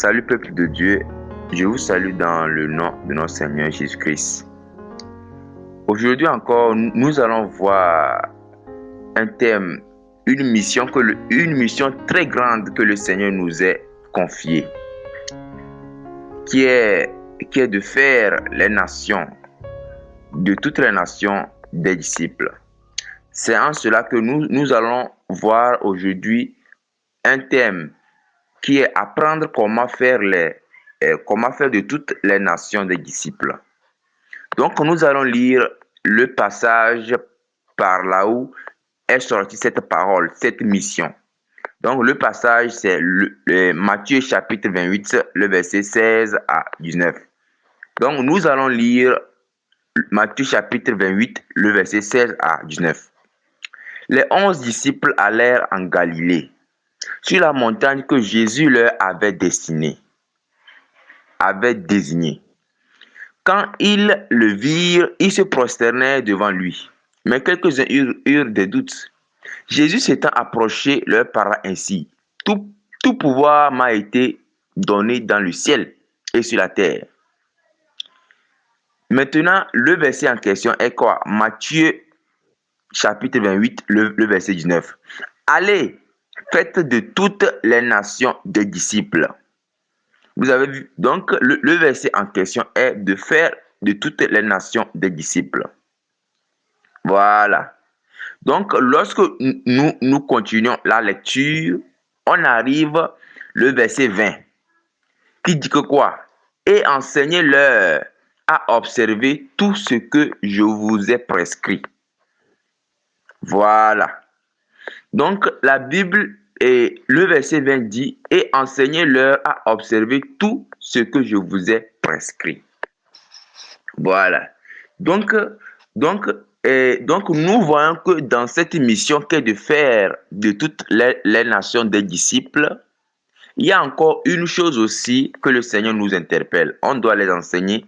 Salut peuple de Dieu, je vous salue dans le nom de notre Seigneur Jésus-Christ. Aujourd'hui encore, nous allons voir un thème, une mission très grande que le Seigneur nous a confiée, qui est de faire les nations, de toutes les nations, des disciples. C'est en cela que nous allons voir aujourd'hui un thème qui est apprendre comment faire de toutes les nations des disciples. Donc, nous allons lire le passage par là où est sortie cette parole, cette mission. Donc, le passage, c'est Matthieu chapitre 28, le verset 16 à 19. Donc, nous allons lire Matthieu chapitre 28, le verset 16 à 19. Les 11 disciples allèrent en Galilée, sur la montagne que Jésus leur avait désignée. Quand ils le virent, ils se prosternèrent devant lui. Mais quelques-uns eurent des doutes. Jésus s'étant approché, leur parla ainsi: Tout pouvoir m'a été donné dans le ciel et sur la terre. Maintenant, le verset en question est quoi? Matthieu chapitre 28, le verset 19. Allez, faites de toutes les nations des disciples. Vous avez vu, donc le verset en question est de faire de toutes les nations des disciples. Voilà. Donc, lorsque nous continuons la lecture, on arrive le verset 20, qui dit que quoi? Et enseignez-leur à observer tout ce que je vous ai prescrit. Voilà. Donc, la Bible et le verset 20 dit: et enseignez-leur à observer tout ce que je vous ai prescrit. Voilà. Donc nous voyons que dans cette mission qu'est de faire de toutes les nations des disciples, il y a encore une chose aussi que le Seigneur nous interpelle. On doit les enseigner,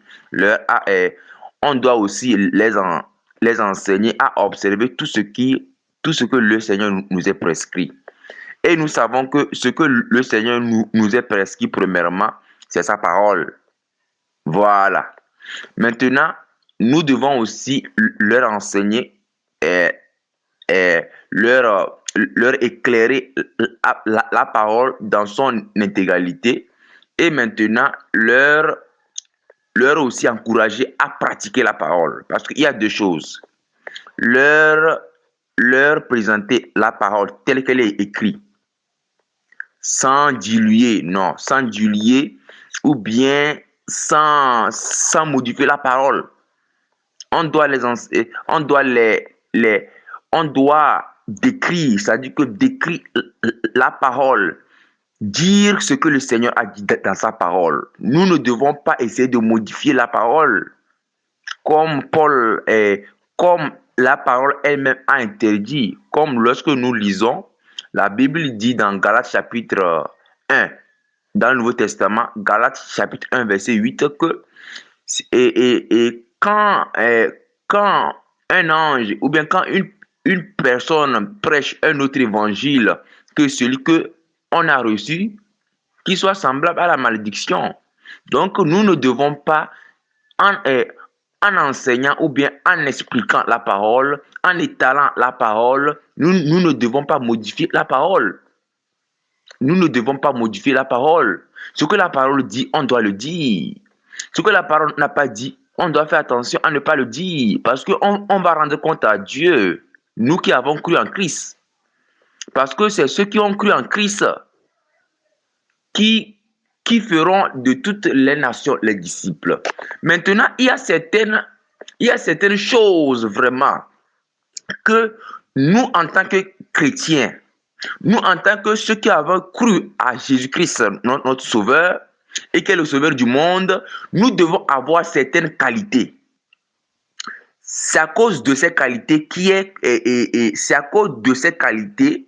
on doit aussi les enseigner à observer tout ce que le Seigneur nous a prescrit. Et nous savons que ce que le Seigneur nous a prescrit premièrement, c'est sa parole. Voilà. Maintenant, nous devons aussi leur enseigner leur éclairer la parole dans son intégralité et maintenant leur aussi encourager à pratiquer la parole. Parce qu'il y a deux choses. Leur présenter la parole telle qu'elle est écrite, sans diluer ou bien sans modifier la parole. On doit décrire, c'est-à-dire que décrire la parole, dire ce que le Seigneur a dit dans sa parole. Nous ne devons pas essayer de modifier la parole, comme la parole elle-même a interdit. Comme lorsque nous lisons, la Bible dit dans Galates chapitre 1, dans le Nouveau Testament, Galates chapitre 1, verset 8, que quand un ange ou bien quand une personne prêche un autre évangile que celui qu'on a reçu, qui soit semblable à la malédiction. Donc, nous ne devons pas, en enseignant ou bien en expliquant la parole, en étalant la parole, nous ne devons pas modifier la parole. Nous ne devons pas modifier la parole. Ce que la parole dit, on doit le dire. Ce que la parole n'a pas dit, on doit faire attention à ne pas le dire. Parce qu'on va rendre compte à Dieu, nous qui avons cru en Christ. Parce que c'est ceux qui ont cru en Christ qui feront de toutes les nations les disciples. Maintenant, il y a certaines choses vraiment que nous, en tant que chrétiens, nous, en tant que ceux qui avons cru à Jésus-Christ, notre Sauveur, et qui est le Sauveur du monde, nous devons avoir certaines qualités. C'est à cause de ces qualités c'est à cause de ces qualités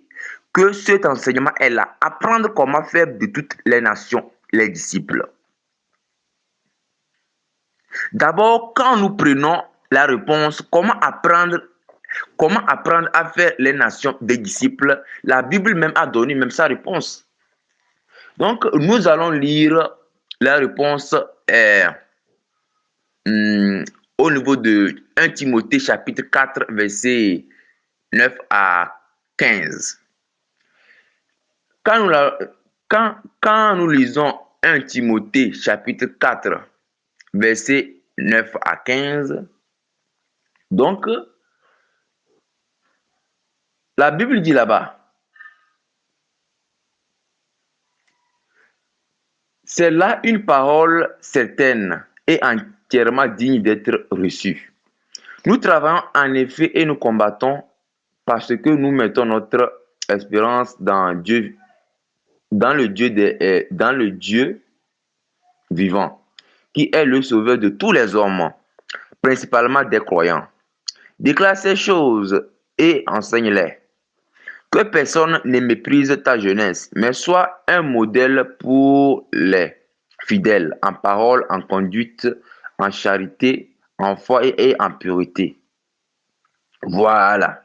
que cet enseignement est là. Apprendre comment faire de toutes les nations les disciples. D'abord, quand nous prenons la réponse, comment apprendre à faire les nations des disciples, la Bible même a donné même sa réponse. Donc, nous allons lire la réponse au niveau de 1 Timothée chapitre 4, versets 9 à 15. Quand nous lisons 1 Timothée chapitre 4, versets 9 à 15, donc, la Bible dit là-bas, c'est là une parole certaine et entièrement digne d'être reçue. Nous travaillons en effet et nous combattons parce que nous mettons notre espérance dans Dieu, dans le Dieu vivant, qui est le sauveur de tous les hommes, principalement des croyants. Déclare ces choses et enseigne-les. Que personne ne méprise ta jeunesse, mais sois un modèle pour les fidèles en parole, en conduite, en charité, en foi et en pureté. Voilà.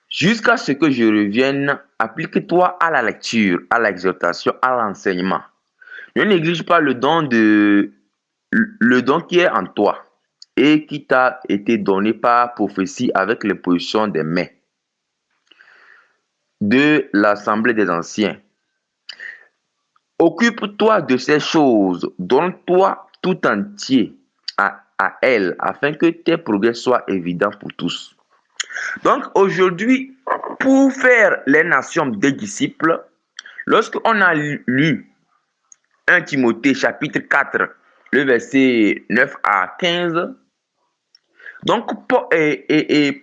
Jusqu'à ce que je revienne, applique-toi à la lecture, à l'exhortation, à l'enseignement. Ne néglige pas le don qui est en toi et qui t'a été donné par prophétie avec l'imposition des mains de l'Assemblée des anciens. Occupe-toi de ces choses, donne-toi tout entier à elle, afin que tes progrès soient évidents pour tous. Donc aujourd'hui, pour faire les nations des disciples, lorsqu'on a lu 1 Timothée chapitre 4, le verset 9 à 15, donc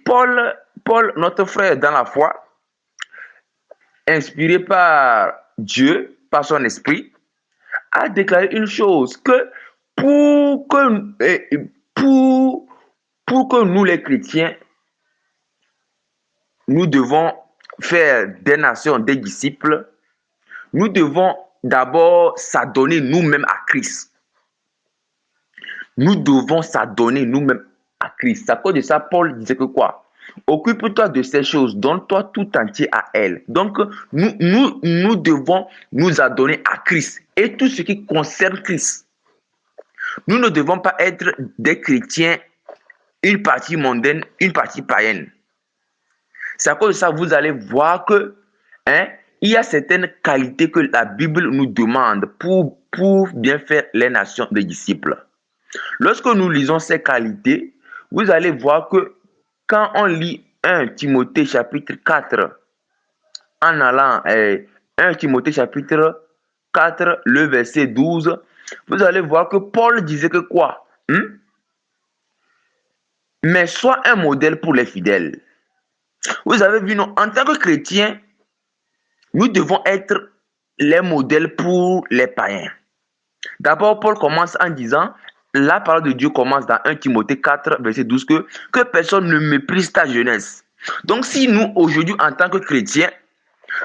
Paul, notre frère dans la foi, inspiré par Dieu, par son esprit, a déclaré une chose, que pour que nous les chrétiens, nous devons faire des nations des disciples, nous devons d'abord s'adonner nous-mêmes à Christ. Nous devons s'adonner nous-mêmes à Christ. À cause de ça, Paul disait que quoi? Occupe-toi de ces choses, donne-toi tout entier à elle. Donc, nous devons nous adonner à Christ et tout ce qui concerne Christ. Nous ne devons pas être des chrétiens, une partie mondaine, une partie païenne. C'est à cause de ça que vous allez voir que il y a certaines qualités que la Bible nous demande pour bien faire les nations des disciples. Lorsque nous lisons ces qualités, vous allez voir que quand on lit 1 Timothée chapitre 4, en allant 1 Timothée chapitre 4, le verset 12, vous allez voir que Paul disait que quoi? Mais sois un modèle pour les fidèles. Vous avez vu, non, en tant que chrétiens, nous devons être les modèles pour les païens. D'abord, Paul commence en disant, la parole de Dieu commence dans 1 Timothée 4, verset 12, que personne ne méprise ta jeunesse. Donc, si nous, aujourd'hui, en tant que chrétiens,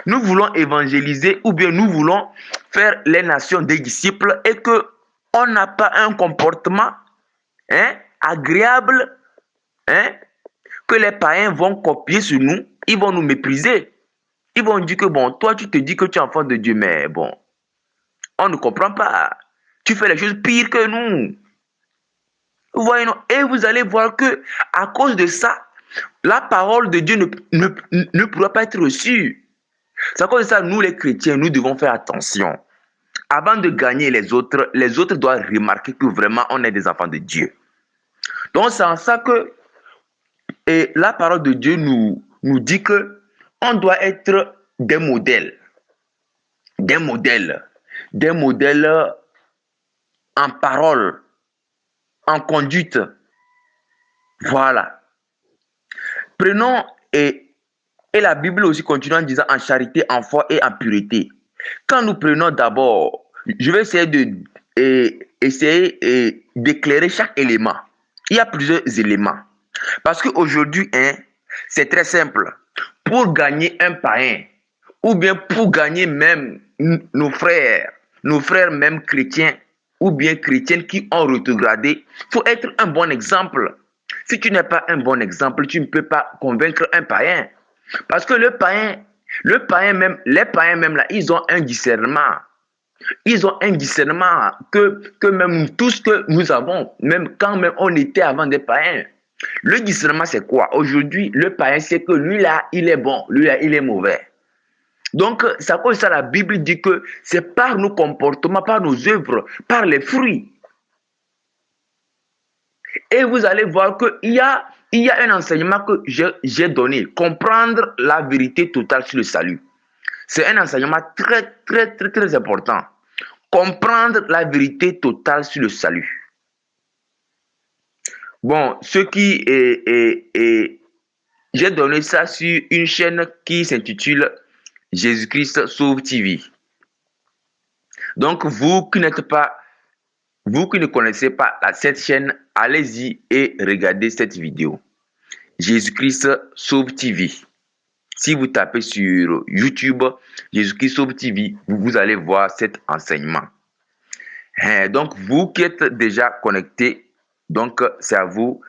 nous voulons évangéliser ou bien nous voulons faire les nations des disciples et qu'on n'a pas un comportement agréable, que les païens vont copier sur nous, ils vont nous mépriser. Ils vont dire que bon, toi tu te dis que tu es enfant de Dieu, mais bon, on ne comprend pas. Tu fais les choses pires que nous. Vous voyez, non? Et vous allez voir que à cause de ça, la parole de Dieu ne pourra pas être reçue. C'est à cause de ça, nous les chrétiens, nous devons faire attention. Avant de gagner les autres doivent remarquer que vraiment on est des enfants de Dieu. Donc c'est en ça que la parole de Dieu nous dit que on doit être des modèles en parole, en conduite. Voilà. Prenons, et la Bible aussi continue en disant en charité, en foi et en pureté. Quand nous prenons d'abord, je vais essayer d'éclairer chaque élément. Il y a plusieurs éléments. Parce qu'aujourd'hui, c'est très simple. Pour gagner un païen, ou bien pour gagner même nos frères même chrétiens, ou bien chrétiennes qui ont rétrogradé, il faut être un bon exemple. Si tu n'es pas un bon exemple, tu ne peux pas convaincre un païen. Parce que le païen, Le païen même, les païens même là, ils ont un discernement. Ils ont un discernement que même tout ce que nous avons, même quand même on était avant des païens. Le discernement, c'est quoi? Aujourd'hui, le païen, c'est que lui là, il est bon, lui là, il est mauvais. Donc, c'est à cause de ça la Bible dit que c'est par nos comportements, par nos œuvres, par les fruits. Et vous allez voir qu'il y a un enseignement que j'ai donné, comprendre la vérité totale sur le salut. C'est un enseignement très, très, très, très important. Comprendre la vérité totale sur le salut. Bon, j'ai donné ça sur une chaîne qui s'intitule Jésus-Christ Sauve TV. Donc, vous qui ne connaissez pas cette chaîne, allez-y et regardez cette vidéo. Jésus-Christ Sauve TV. Si vous tapez sur YouTube Jésus-Christ Sauve TV, vous allez voir cet enseignement. Donc, vous qui êtes déjà connectés, donc c'est à vous,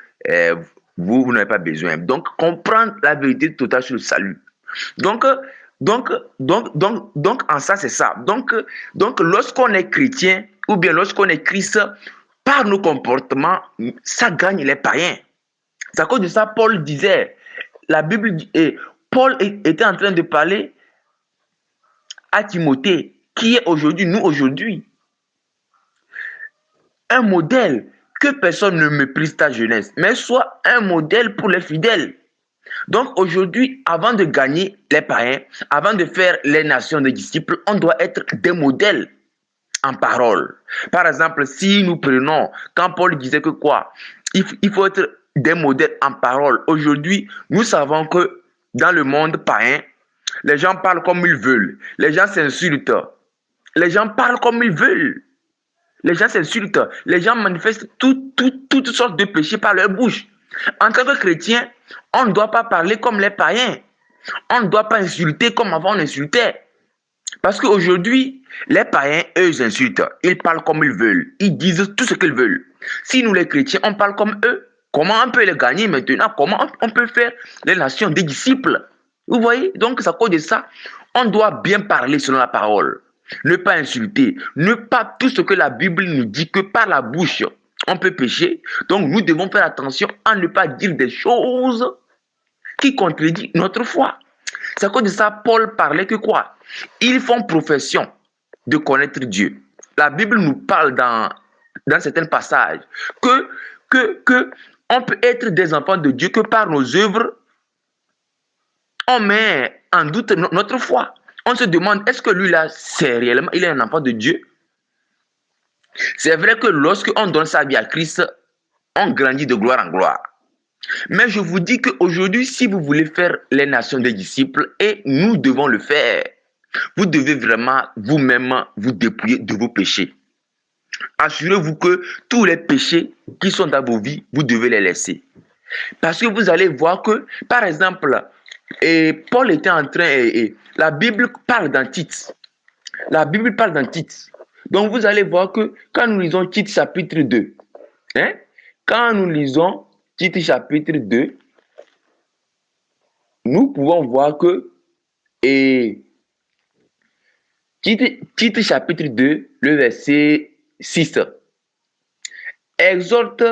vous n'avez pas besoin. Donc, comprendre la vérité totale sur le salut. Donc, en ça, c'est ça. Donc lorsqu'on est chrétien, ou bien lorsqu'on est Christ, par nos comportements, ça gagne les païens. C'est à cause de ça, Paul disait, la Bible dit, et Paul était en train de parler à Timothée, qui est aujourd'hui, nous aujourd'hui, un modèle que personne ne méprise ta jeunesse, mais soit un modèle pour les fidèles. Donc aujourd'hui, avant de gagner les païens, avant de faire les nations des disciples, on doit être des modèles en parole. Par exemple, si nous prenons, quand Paul disait que quoi, il faut être des modèles en parole. Aujourd'hui, nous savons que dans le monde païen, les gens parlent comme ils veulent. Les gens s'insultent. Les gens parlent comme ils veulent. Les gens s'insultent. Les gens manifestent toutes sortes de péchés par leur bouche. En tant que chrétien, on ne doit pas parler comme les païens. On ne doit pas insulter comme avant on insultait. Parce qu'aujourd'hui, les païens, eux, ils insultent. Ils parlent comme ils veulent. Ils disent tout ce qu'ils veulent. Si nous, les chrétiens, on parle comme eux, comment on peut les gagner maintenant? Comment on peut faire les nations des disciples? Vous voyez? Donc, c'est à cause de ça, on doit bien parler selon la parole. Ne pas insulter. Ne pas tout ce que la Bible nous dit que par la bouche, on peut pécher. Donc, nous devons faire attention à ne pas dire des choses qui contredisent notre foi. C'est à cause de ça, Paul parlait que quoi? Ils font profession de connaître Dieu. La Bible nous parle dans certains passages que on peut être des enfants de Dieu que par nos œuvres, on met en doute notre foi. On se demande, est-ce que lui là, c'est réellement, il est un enfant de Dieu? C'est vrai que lorsque on donne sa vie à Christ, on grandit de gloire en gloire. Mais je vous dis qu'aujourd'hui, si vous voulez faire les nations des disciples, et nous devons le faire, vous devez vraiment vous-même vous dépouiller de vos péchés. Assurez-vous que tous les péchés qui sont dans vos vies, vous devez les laisser. Parce que vous allez voir que, par exemple, Paul était en train, la Bible parle dans Tite. La Bible parle dans Tite. Donc vous allez voir que quand nous lisons Tite chapitre 2, quand nous lisons Tite chapitre 2, nous pouvons voir que Tite chapitre 2, le verset 6, exhorte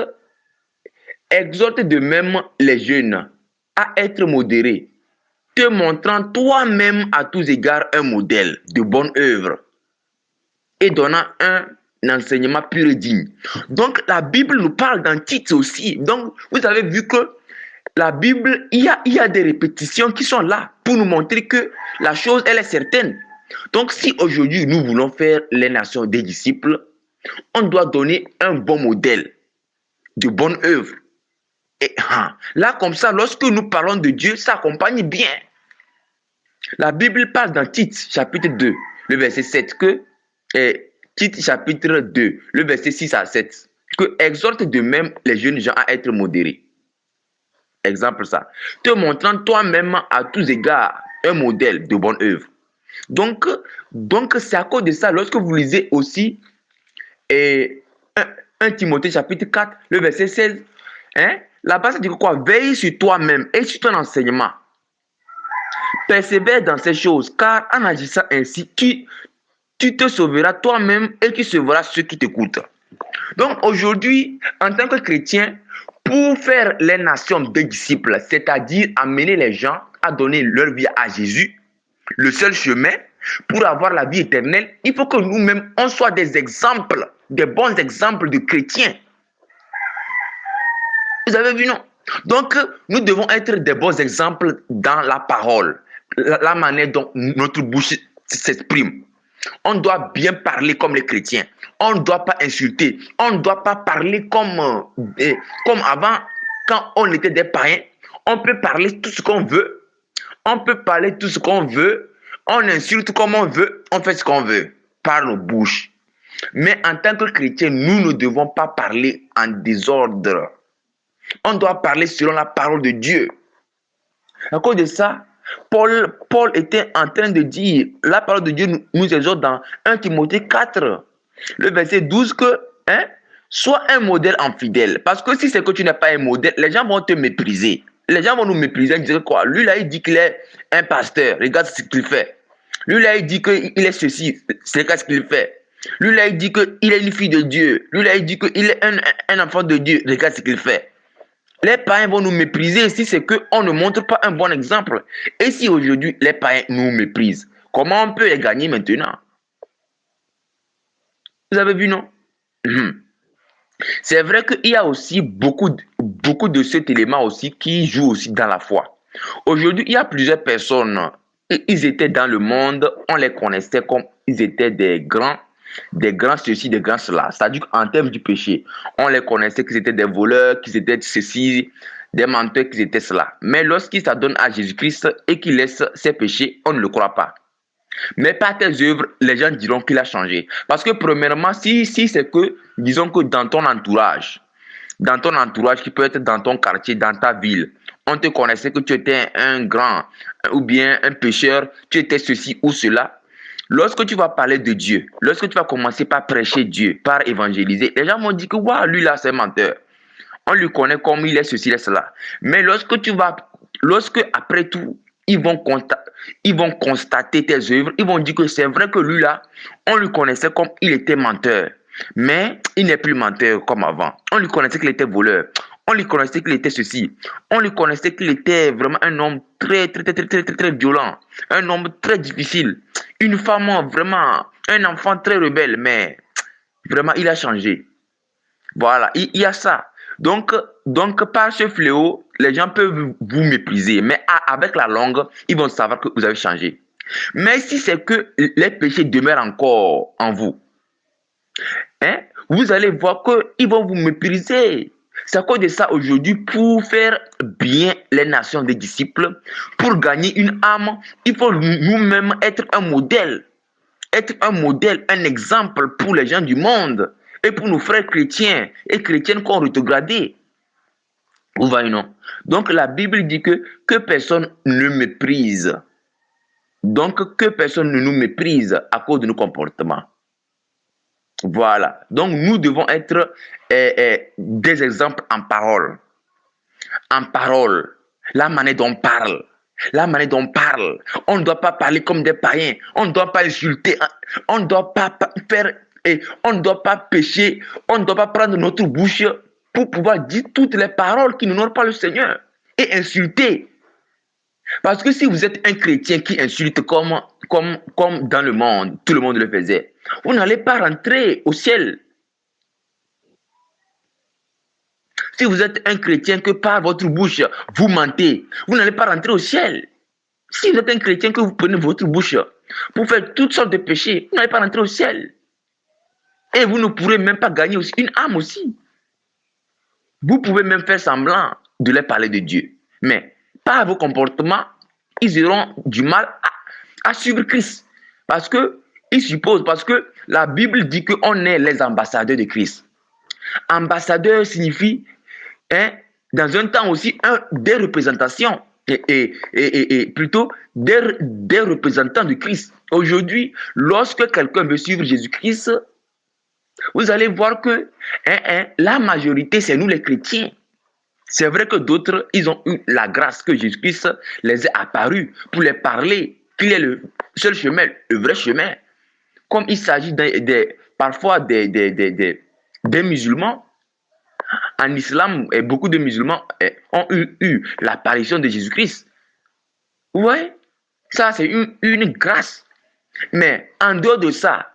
de même les jeunes à être modérés, te montrant toi-même à tous égards un modèle de bonne œuvre et donnant un enseignement pur et digne. Donc la Bible nous parle dans Tite aussi. Donc vous avez vu que la Bible, il y a des répétitions qui sont là pour nous montrer que la chose, elle est certaine. Donc si aujourd'hui nous voulons faire les nations des disciples, on doit donner un bon modèle de bonne œuvre. Et là, comme ça, lorsque nous parlons de Dieu, ça accompagne bien. La Bible parle dans Tite, chapitre 2, le verset 7, que Tite, chapitre 2, le verset 6 à 7, que exhorte de même les jeunes gens à être modérés. Exemple ça. Te montrant toi-même à tous égards un modèle de bonne œuvre. Donc c'est à cause de ça, lorsque vous lisez aussi 1 Timothée chapitre 4, le verset 16, là-bas ça dit quoi? Veille sur toi-même et sur ton enseignement. Persévère dans ces choses, car en agissant ainsi, tu te sauveras toi-même et tu sauveras ceux qui t'écoutent. Donc aujourd'hui, en tant que chrétien, pour faire les nations des disciples, c'est-à-dire amener les gens à donner leur vie à Jésus, le seul chemin pour avoir la vie éternelle, il faut que nous-mêmes, on soit des exemples, des bons exemples de chrétiens. Vous avez vu, non? Donc, nous devons être des bons exemples dans la parole, la manière dont notre bouche s'exprime. On doit bien parler comme les chrétiens. On ne doit pas insulter. On ne doit pas parler comme avant, quand on était des païens. On peut parler tout ce qu'on veut. On peut parler tout ce qu'on veut. On insulte comme on veut. On fait ce qu'on veut par nos bouches. Mais en tant que chrétien, nous ne devons pas parler en désordre. On doit parler selon la parole de Dieu. À cause de ça, Paul était en train de dire, la parole de Dieu nous exhorte dans 1 Timothée 4, le verset 12, que sois un modèle en fidèle. Parce que si c'est que tu n'es pas un modèle, les gens vont te mépriser. Les gens vont nous mépriser, ils disent quoi? Lui là, il dit qu'il est un pasteur, regarde ce qu'il fait. Lui là, il dit qu'il est ceci, regarde ce qu'il fait. Lui là, il dit qu'il est une fille de Dieu. Lui là, il dit qu'il est un enfant de Dieu, regarde ce qu'il fait. Les païens vont nous mépriser si c'est qu'on ne montre pas un bon exemple. Et si aujourd'hui les païens nous méprisent, comment on peut les gagner maintenant? Vous avez vu, non? C'est vrai qu'il y a aussi beaucoup de cet élément aussi qui joue aussi dans la foi. Aujourd'hui, il y a plusieurs personnes, ils étaient dans le monde, on les connaissait comme ils étaient des grands ceci, des grands cela. C'est-à-dire qu'en termes du péché, on les connaissait qu'ils étaient des voleurs, qu'ils étaient ceci, des menteurs, qu'ils étaient cela. Mais lorsqu'ils s'adonnent à Jésus-Christ et qu'ils laissent ses péchés, on ne le croit pas. Mais par tes œuvres, les gens diront qu'il a changé. Parce que premièrement, si c'est que, disons que dans ton entourage qui peut être dans ton quartier, dans ta ville, on te connaissait que tu étais un grand ou bien un pécheur, tu étais ceci ou cela. Lorsque tu vas parler de Dieu, lorsque tu vas commencer par prêcher Dieu, par évangéliser, les gens vont dire que waouh, lui là c'est menteur. On lui connaît comme il est ceci, il est cela. Mais lorsque après tout, ils vont constater tes œuvres, ils vont dire que c'est vrai que lui là, on lui connaissait comme il était menteur. Mais il n'est plus menteur comme avant. On lui connaissait qu'il était voleur. On lui connaissait qu'il était ceci. On lui connaissait qu'il était vraiment un homme très violent. Un homme très difficile. Une femme vraiment, un enfant très rebelle. Mais vraiment, il a changé. Voilà, il y a ça. Donc, par ce fléau, les gens peuvent vous mépriser. Mais avec la langue, ils vont savoir que vous avez changé. Mais si c'est que les péchés demeurent encore en vous, vous allez voir qu'ils vont vous mépriser. C'est à cause de ça aujourd'hui, pour faire bien les nations des disciples, pour gagner une âme, il faut nous-mêmes être un modèle. Être un modèle, un exemple pour les gens du monde et pour nos frères chrétiens et chrétiennes qui ont rétrogradé. Vous voyez, non? Donc la Bible dit que personne ne méprise. Donc que personne ne nous méprise à cause de nos comportements. Voilà. Donc, nous devons être des exemples en parole. En parole. La manière dont on parle. La manière dont on parle. On ne doit pas parler comme des païens. On ne doit pas insulter. On ne doit pas faire. On ne doit pas pécher. On ne doit pas prendre notre bouche pour pouvoir dire toutes les paroles qui n'honorent pas le Seigneur. Et insulter. Parce que si vous êtes un chrétien qui insulte comme dans le monde, tout le monde le faisait, vous n'allez pas rentrer au ciel. Si vous êtes un chrétien que par votre bouche, vous mentez, vous n'allez pas rentrer au ciel. Si vous êtes un chrétien que vous prenez votre bouche pour faire toutes sortes de péchés, vous n'allez pas rentrer au ciel. Et vous ne pourrez même pas gagner aussi une âme aussi. Vous pouvez même faire semblant de leur parler de Dieu. Mais par vos comportements, ils auront du mal à suivre Christ. Parce que la Bible dit qu'on est les ambassadeurs de Christ. Ambassadeur signifie, dans un temps aussi, des représentations. Et plutôt des représentants de Christ. Aujourd'hui, lorsque quelqu'un veut suivre Jésus-Christ, vous allez voir que la majorité, c'est nous les chrétiens. C'est vrai que d'autres, ils ont eu la grâce que Jésus-Christ les ait apparus pour les parler, qu'il est le seul chemin, le vrai chemin. Comme il s'agit parfois des musulmans, en islam, beaucoup de musulmans ont eu l'apparition de Jésus-Christ. Vous voyez? Ça, c'est une grâce. Mais en dehors de ça,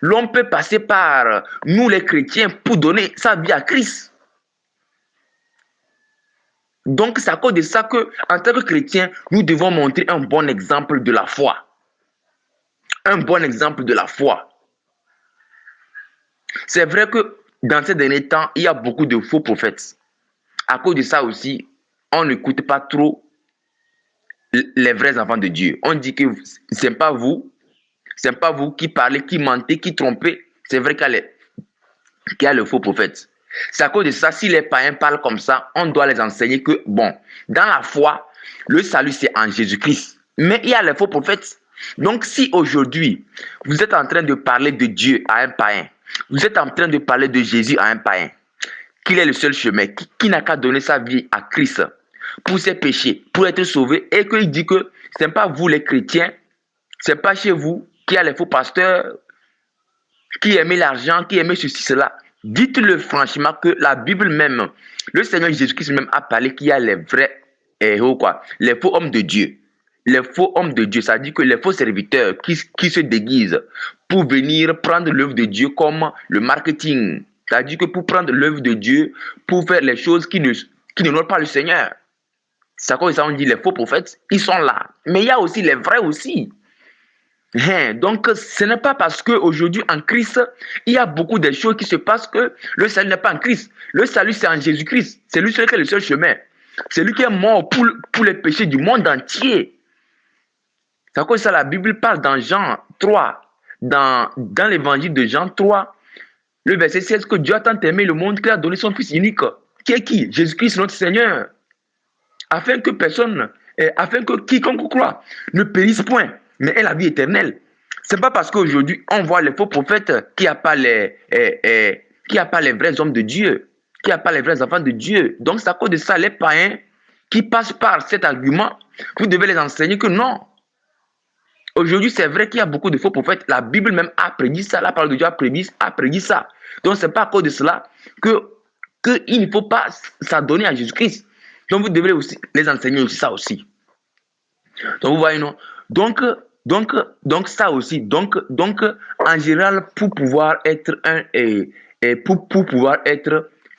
l'on peut passer par nous les chrétiens pour donner sa vie à Christ. Donc, c'est à cause de ça que, en tant que chrétiens, nous devons montrer un bon exemple de la foi. Un bon exemple de la foi. C'est vrai que dans ces derniers temps, il y a beaucoup de faux prophètes. À cause de ça aussi, on n'écoute pas trop les vrais enfants de Dieu. On dit que ce n'est pas vous qui parlez, qui mentez, qui trompez. C'est vrai qu'il y a le faux prophète. C'est à cause de ça, si les païens parlent comme ça, on doit les enseigner que, bon, dans la foi, le salut c'est en Jésus-Christ. Mais il y a les faux prophètes. Donc si aujourd'hui, vous êtes en train de parler de Dieu à un païen, vous êtes en train de parler de Jésus à un païen, qu'il est le seul chemin, qui n'a qu'à donner sa vie à Christ pour ses péchés, pour être sauvé, et qu'il dit que ce n'est pas vous les chrétiens, ce n'est pas chez vous qu'il y a les faux pasteurs, qui aimait l'argent, qui aimait ceci, cela. Dites-le franchement que la Bible même, le Seigneur Jésus-Christ même a parlé qu'il y a les vrais héros, les faux hommes de Dieu. Les faux hommes de Dieu, ça dit que les faux serviteurs qui se déguisent pour venir prendre l'œuvre de Dieu comme le marketing. Ça dit que pour prendre l'œuvre de Dieu, pour faire les choses qui n'honorent pas le Seigneur. C'est à cause de ça on dit les faux prophètes, ils sont là. Mais il y a aussi les vrais aussi. Donc, ce n'est pas parce qu'aujourd'hui, en Christ, il y a beaucoup de choses qui se passent que le salut n'est pas en Christ. Le salut, c'est en Jésus-Christ. C'est lui seul qui est le seul chemin. C'est lui qui est mort pour les péchés du monde entier. C'est à cause de ça la Bible parle dans Jean 3, dans l'évangile de Jean 3, le verset 16, que Dieu a tant aimé le monde qu'il a donné son Fils unique. Qui est qui? Jésus-Christ, notre Seigneur. Afin que quiconque croit ne périsse point, mais ait la vie éternelle. Ce n'est pas parce qu'aujourd'hui, on voit les faux prophètes qu'il n'y a pas les vrais hommes de Dieu, qu'il n'y a pas les vrais enfants de Dieu. Donc, c'est à cause de ça, les païens qui passent par cet argument, vous devez les enseigner que non. Aujourd'hui, c'est vrai qu'il y a beaucoup de faux prophètes. La Bible même a prédit ça, la parole de Dieu a prédit ça. Donc, ce n'est pas à cause de cela qu'il ne faut pas s'adonner à Jésus-Christ. Donc, vous devez aussi les enseigner aussi ça aussi. Donc, vous voyez, non? Donc ça aussi. Donc, en général, pour pouvoir être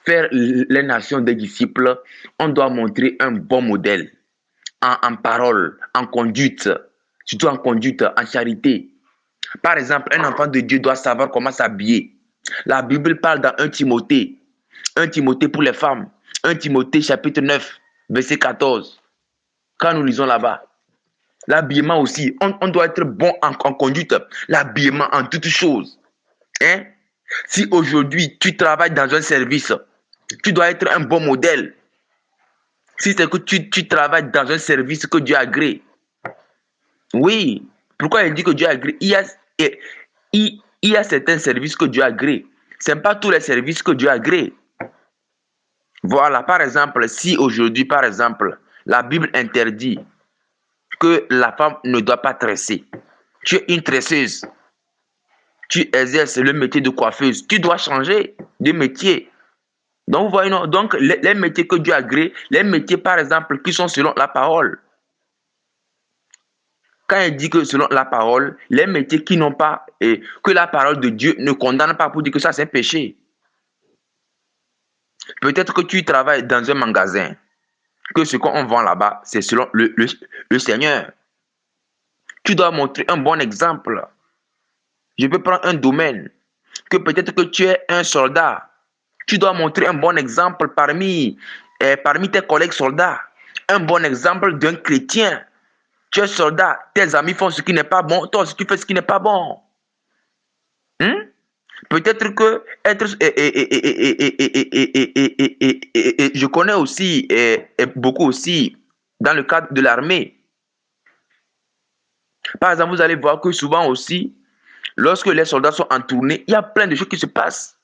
faire les nations des disciples, on doit montrer un bon modèle en parole, en conduite, surtout en conduite, en charité. Par exemple, un enfant de Dieu doit savoir comment s'habiller. La Bible parle dans 1 Timothée pour les femmes. 1 Timothée chapitre 9, verset 14. Quand nous lisons là-bas, l'habillement aussi, on doit être bon en conduite. L'habillement en toutes choses. Si aujourd'hui tu travailles dans un service, tu dois être un bon modèle. Si c'est que tu travailles dans un service que Dieu a agréé. Oui. Pourquoi il dit que Dieu a agréé? Il y a certains services que Dieu a agréé. Ce n'est pas tous les services que Dieu a agréé. Voilà, par exemple, si aujourd'hui, par exemple, la Bible interdit que la femme ne doit pas tresser. Tu es une tresseuse. Tu exerces le métier de coiffeuse. Tu dois changer de métier. Donc, vous voyez, non? Donc, les métiers que Dieu a agréés, les métiers, par exemple, qui sont selon la parole. Quand il dit que selon la parole, les métiers qui n'ont pas, et que la parole de Dieu ne condamne pas pour dire que ça c'est péché. Peut-être que tu travailles dans un magasin, que ce qu'on vend là-bas, c'est selon le Seigneur. Tu dois montrer un bon exemple. Je peux prendre un domaine, que peut-être que tu es un soldat. Tu dois montrer un bon exemple parmi tes collègues soldats. Un bon exemple d'un chrétien. Tu es soldat, tes amis font ce qui n'est pas bon, toi aussi tu fais ce qui n'est pas bon. Peut-être que je connais aussi beaucoup aussi dans le cadre de l'armée. Par exemple, vous allez voir que souvent aussi, lorsque les soldats sont en tournée, il y a plein de choses qui se passent.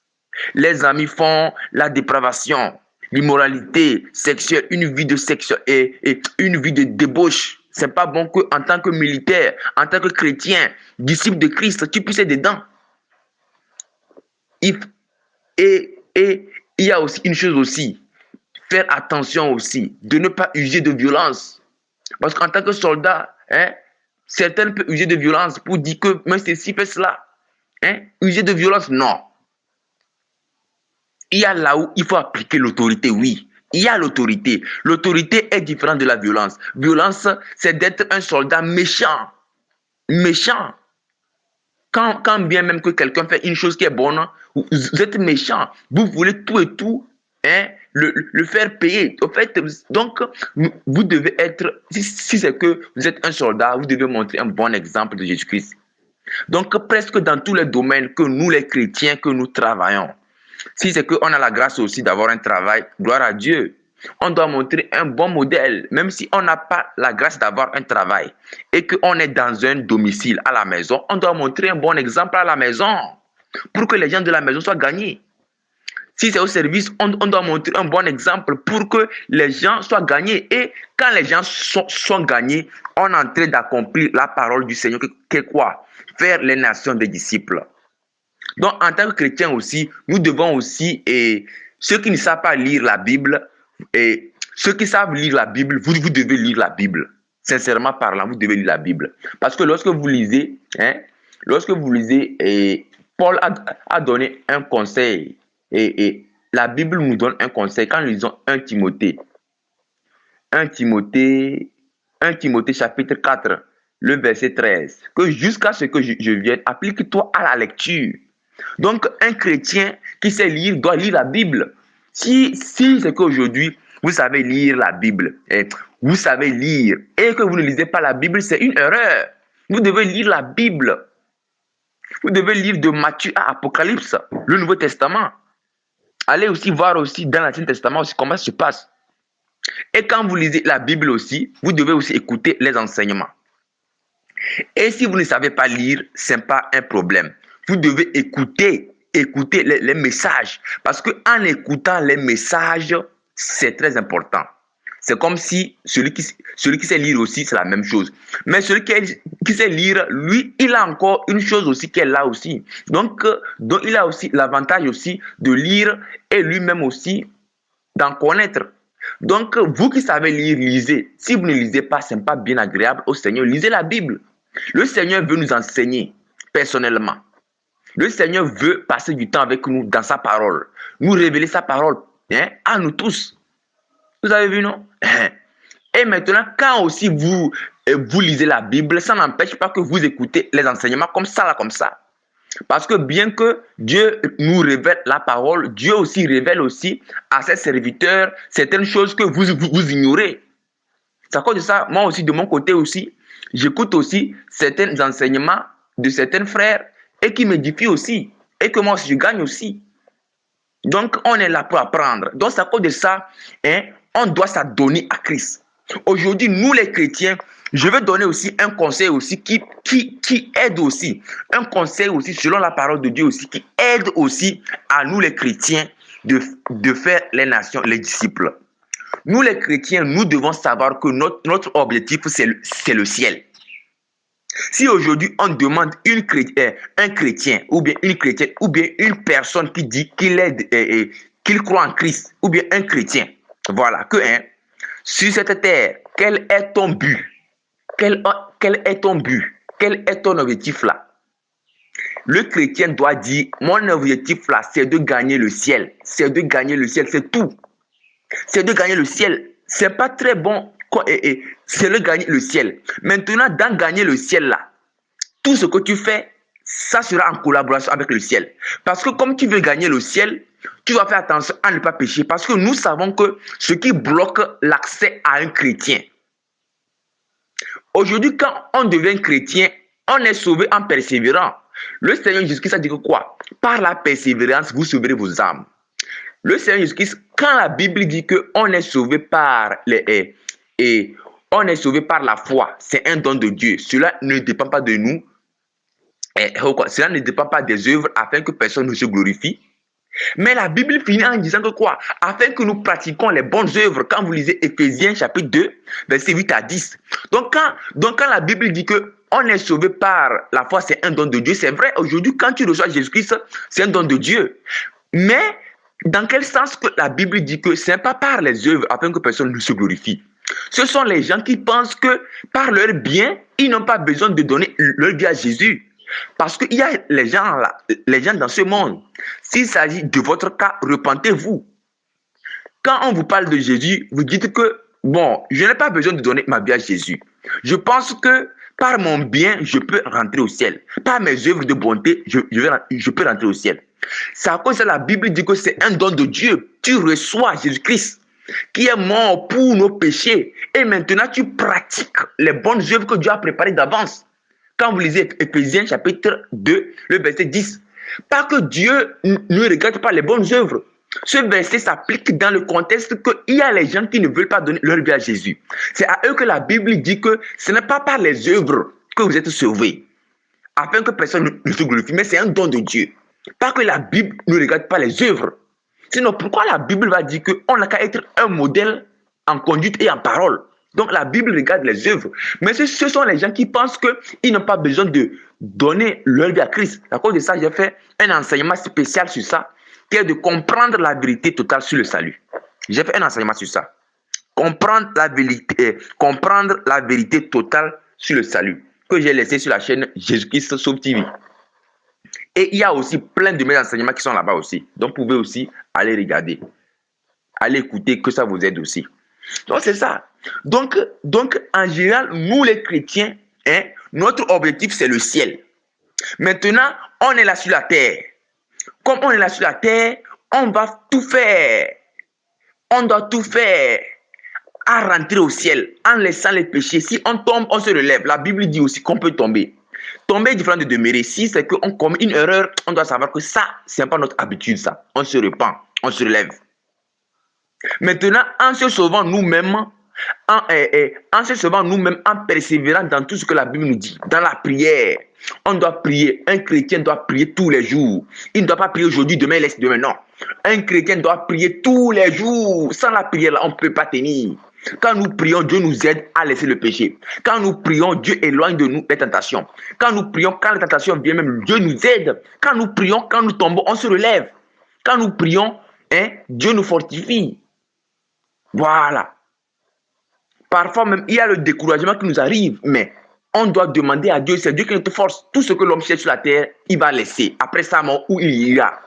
Les amis font la dépravation. l'immoralité sexuelle, une vie de sexe et une vie de débauche. C'est pas bon qu'en tant que militaire, en tant que chrétien, disciple de Christ, tu puisses être dedans. Et il y a aussi une chose aussi, faire attention aussi, de ne pas user de violence. Parce qu'en tant que soldat, certains peuvent user de violence pour dire que mais ceci fait cela. User de violence, non. Il y a là où il faut appliquer l'autorité, oui. Il y a l'autorité. L'autorité est différente de la violence. Violence, c'est d'être un soldat méchant. Méchant. Quand bien même que quelqu'un fait une chose qui est bonne, vous êtes méchant. Vous voulez tout et tout le faire payer. En fait, donc, vous devez être, si c'est que vous êtes un soldat, vous devez montrer un bon exemple de Jésus-Christ. Donc, presque dans tous les domaines que nous, les chrétiens, que nous travaillons, si c'est qu'on a la grâce aussi d'avoir un travail, gloire à Dieu, on doit montrer un bon modèle, même si on n'a pas la grâce d'avoir un travail et qu'on est dans un domicile à la maison, on doit montrer un bon exemple à la maison pour que les gens de la maison soient gagnés. Si c'est au service, on doit montrer un bon exemple pour que les gens soient gagnés. Et quand les gens sont gagnés, on est en train d'accomplir la parole du Seigneur, que quoi? Faire les nations des disciples. Donc, en tant que chrétien aussi, nous devons aussi, et ceux qui ne savent pas lire la Bible, et ceux qui savent lire la Bible, vous devez lire la Bible. Sincèrement parlant, vous devez lire la Bible. Parce que lorsque vous lisez, et Paul a donné un conseil, et la Bible nous donne un conseil quand nous lisons 1 Timothée. 1 Timothée chapitre 4, le verset 13. Que jusqu'à ce que je vienne, applique-toi à la lecture. Donc, un chrétien qui sait lire doit lire la Bible. Si c'est qu'aujourd'hui, vous savez lire la Bible, vous savez lire, et que vous ne lisez pas la Bible, c'est une erreur. Vous devez lire la Bible. Vous devez lire de Matthieu à Apocalypse, le Nouveau Testament. Allez aussi voir aussi dans l'Ancien Testament aussi comment ça se passe. Et quand vous lisez la Bible aussi, vous devez aussi écouter les enseignements. Et si vous ne savez pas lire, ce n'est pas un problème. Vous devez écouter les messages. Parce qu'en écoutant les messages, c'est très important. C'est comme si celui qui sait lire aussi, c'est la même chose. Mais celui qui sait lire, lui, il a encore une chose aussi qui est là aussi. Donc il a aussi l'avantage aussi de lire et lui-même aussi d'en connaître. Donc, vous qui savez lire, lisez. Si vous ne lisez pas, ce n'est pas bien agréable au Seigneur. Lisez la Bible. Le Seigneur veut nous enseigner personnellement. Le Seigneur veut passer du temps avec nous dans sa parole. Nous révéler sa parole à nous tous. Vous avez vu, non? Et maintenant, quand aussi vous lisez la Bible, ça n'empêche pas que vous écoutez les enseignements comme ça. Parce que bien que Dieu nous révèle la parole, Dieu aussi révèle aussi à ses serviteurs certaines choses que vous ignorez. C'est à cause de ça, moi aussi, de mon côté aussi, j'écoute aussi certains enseignements de certains frères et qui m'édifient aussi. Et que moi aussi, je gagne aussi. Donc, on est là pour apprendre. Donc, c'est à cause de ça, on doit s'adonner à Christ. Aujourd'hui, nous les chrétiens, je vais donner aussi un conseil aussi qui aide aussi. Un conseil aussi selon la parole de Dieu aussi, qui aide aussi à nous les chrétiens de faire les nations, les disciples. Nous les chrétiens, nous devons savoir que notre objectif, c'est le ciel. Si aujourd'hui on demande un chrétien ou bien une chrétienne ou bien une personne qui dit qu'il croit en Christ ou bien un chrétien, voilà, sur cette terre, quel est ton but? Quel est ton but? Quel est ton objectif là? Le chrétien doit dire, mon objectif là, c'est de gagner le ciel. C'est de gagner le ciel, c'est tout. C'est de gagner le ciel. C'est pas très bon, c'est de gagner le ciel. Maintenant, dans gagner le ciel là, tout ce que tu fais, ça sera en collaboration avec le ciel. Parce que comme tu veux gagner le ciel, tu dois faire attention à ne pas pécher. Parce que nous savons que ce qui bloque l'accès à un chrétien. Aujourd'hui, quand on devient chrétien, on est sauvé en persévérant. Le Seigneur Jésus-Christ a dit que quoi? Par la persévérance, vous sauverez vos âmes. Le Seigneur Jésus-Christ, quand la Bible dit qu'on est sauvé par on est sauvé par la foi, c'est un don de Dieu. Cela ne dépend pas de nous. Cela ne dépend pas des œuvres afin que personne ne se glorifie. Mais la Bible finit en disant que quoi? Afin que nous pratiquions les bonnes œuvres. Quand vous lisez Éphésiens chapitre 2, versets 8 à 10. Donc quand la Bible dit que on est sauvé par la foi, c'est un don de Dieu. C'est vrai, aujourd'hui, quand tu reçois Jésus-Christ, c'est un don de Dieu. Mais dans quel sens que la Bible dit que ce n'est pas par les œuvres afin que personne ne se glorifie? Ce sont les gens qui pensent que par leur bien, ils n'ont pas besoin de donner leur vie à Jésus. Parce qu'il y a les gens là, les gens dans ce monde. S'il s'agit de votre cas, repentez-vous. Quand on vous parle de Jésus, vous dites que, bon, je n'ai pas besoin de donner ma vie à Jésus. Je pense que par mon bien, je peux rentrer au ciel. Par mes œuvres de bonté, je peux rentrer au ciel. C'est à cause de la Bible dit que c'est un don de Dieu. Tu reçois Jésus-Christ qui est mort pour nos péchés. Et maintenant, tu pratiques les bonnes œuvres que Dieu a préparées d'avance. Quand vous lisez Éphésiens chapitre 2, le verset 10, pas que Dieu ne regrette pas les bonnes œuvres. Ce verset s'applique dans le contexte qu'il y a les gens qui ne veulent pas donner leur vie à Jésus. C'est à eux que la Bible dit que ce n'est pas par les œuvres que vous êtes sauvés, afin que personne ne se glorifie, mais c'est un don de Dieu. Pas que la Bible ne regarde pas les œuvres. Sinon, pourquoi la Bible va dire qu'on n'a qu'à être un modèle en conduite et en parole? Donc la Bible regarde les œuvres. Mais ce sont les gens qui pensent qu'ils n'ont pas besoin de donner leur vie à Christ. À cause de ça, j'ai fait un enseignement spécial sur ça, qui est de comprendre la vérité totale sur le salut. J'ai fait un enseignement sur ça. Comprendre la vérité totale sur le salut, que j'ai laissé sur la chaîne Jésus-Christ Sauve TV. Et il y a aussi plein de mes enseignements qui sont là-bas aussi. Donc vous pouvez aussi aller regarder, aller écouter, que ça vous aide aussi. Donc c'est ça. Donc en général, nous les chrétiens, notre objectif c'est le ciel. Maintenant, on est là sur la terre. Comme on est là sur la terre, on va tout faire. On doit tout faire à rentrer au ciel en laissant les péchés. Si on tombe, on se relève. La Bible dit aussi qu'on peut tomber. Tomber est différent de demeurer. Si c'est qu'on commet une erreur, on doit savoir que ça, ce n'est pas notre habitude, ça. On se repent, on se relève. Maintenant, en se sauvant nous-mêmes, en persévérant dans tout ce que la Bible nous dit, dans la prière, on doit prier. Un chrétien doit prier tous les jours. Il ne doit pas prier aujourd'hui, demain, laisse demain, non. Un chrétien doit prier tous les jours. Sans la prière, on ne peut pas tenir. Quand nous prions, Dieu nous aide à laisser le péché. Quand nous prions, Dieu éloigne de nous les tentations. Quand nous prions, quand les tentations viennent même, Dieu nous aide. Quand nous prions, quand nous tombons, on se relève. Quand nous prions, Dieu nous fortifie. Voilà. Parfois même, il y a le découragement qui nous arrive, mais on doit demander à Dieu, c'est Dieu qui nous force. Tout ce que l'homme cherche sur la terre, il va laisser. Après sa mort, où il ira.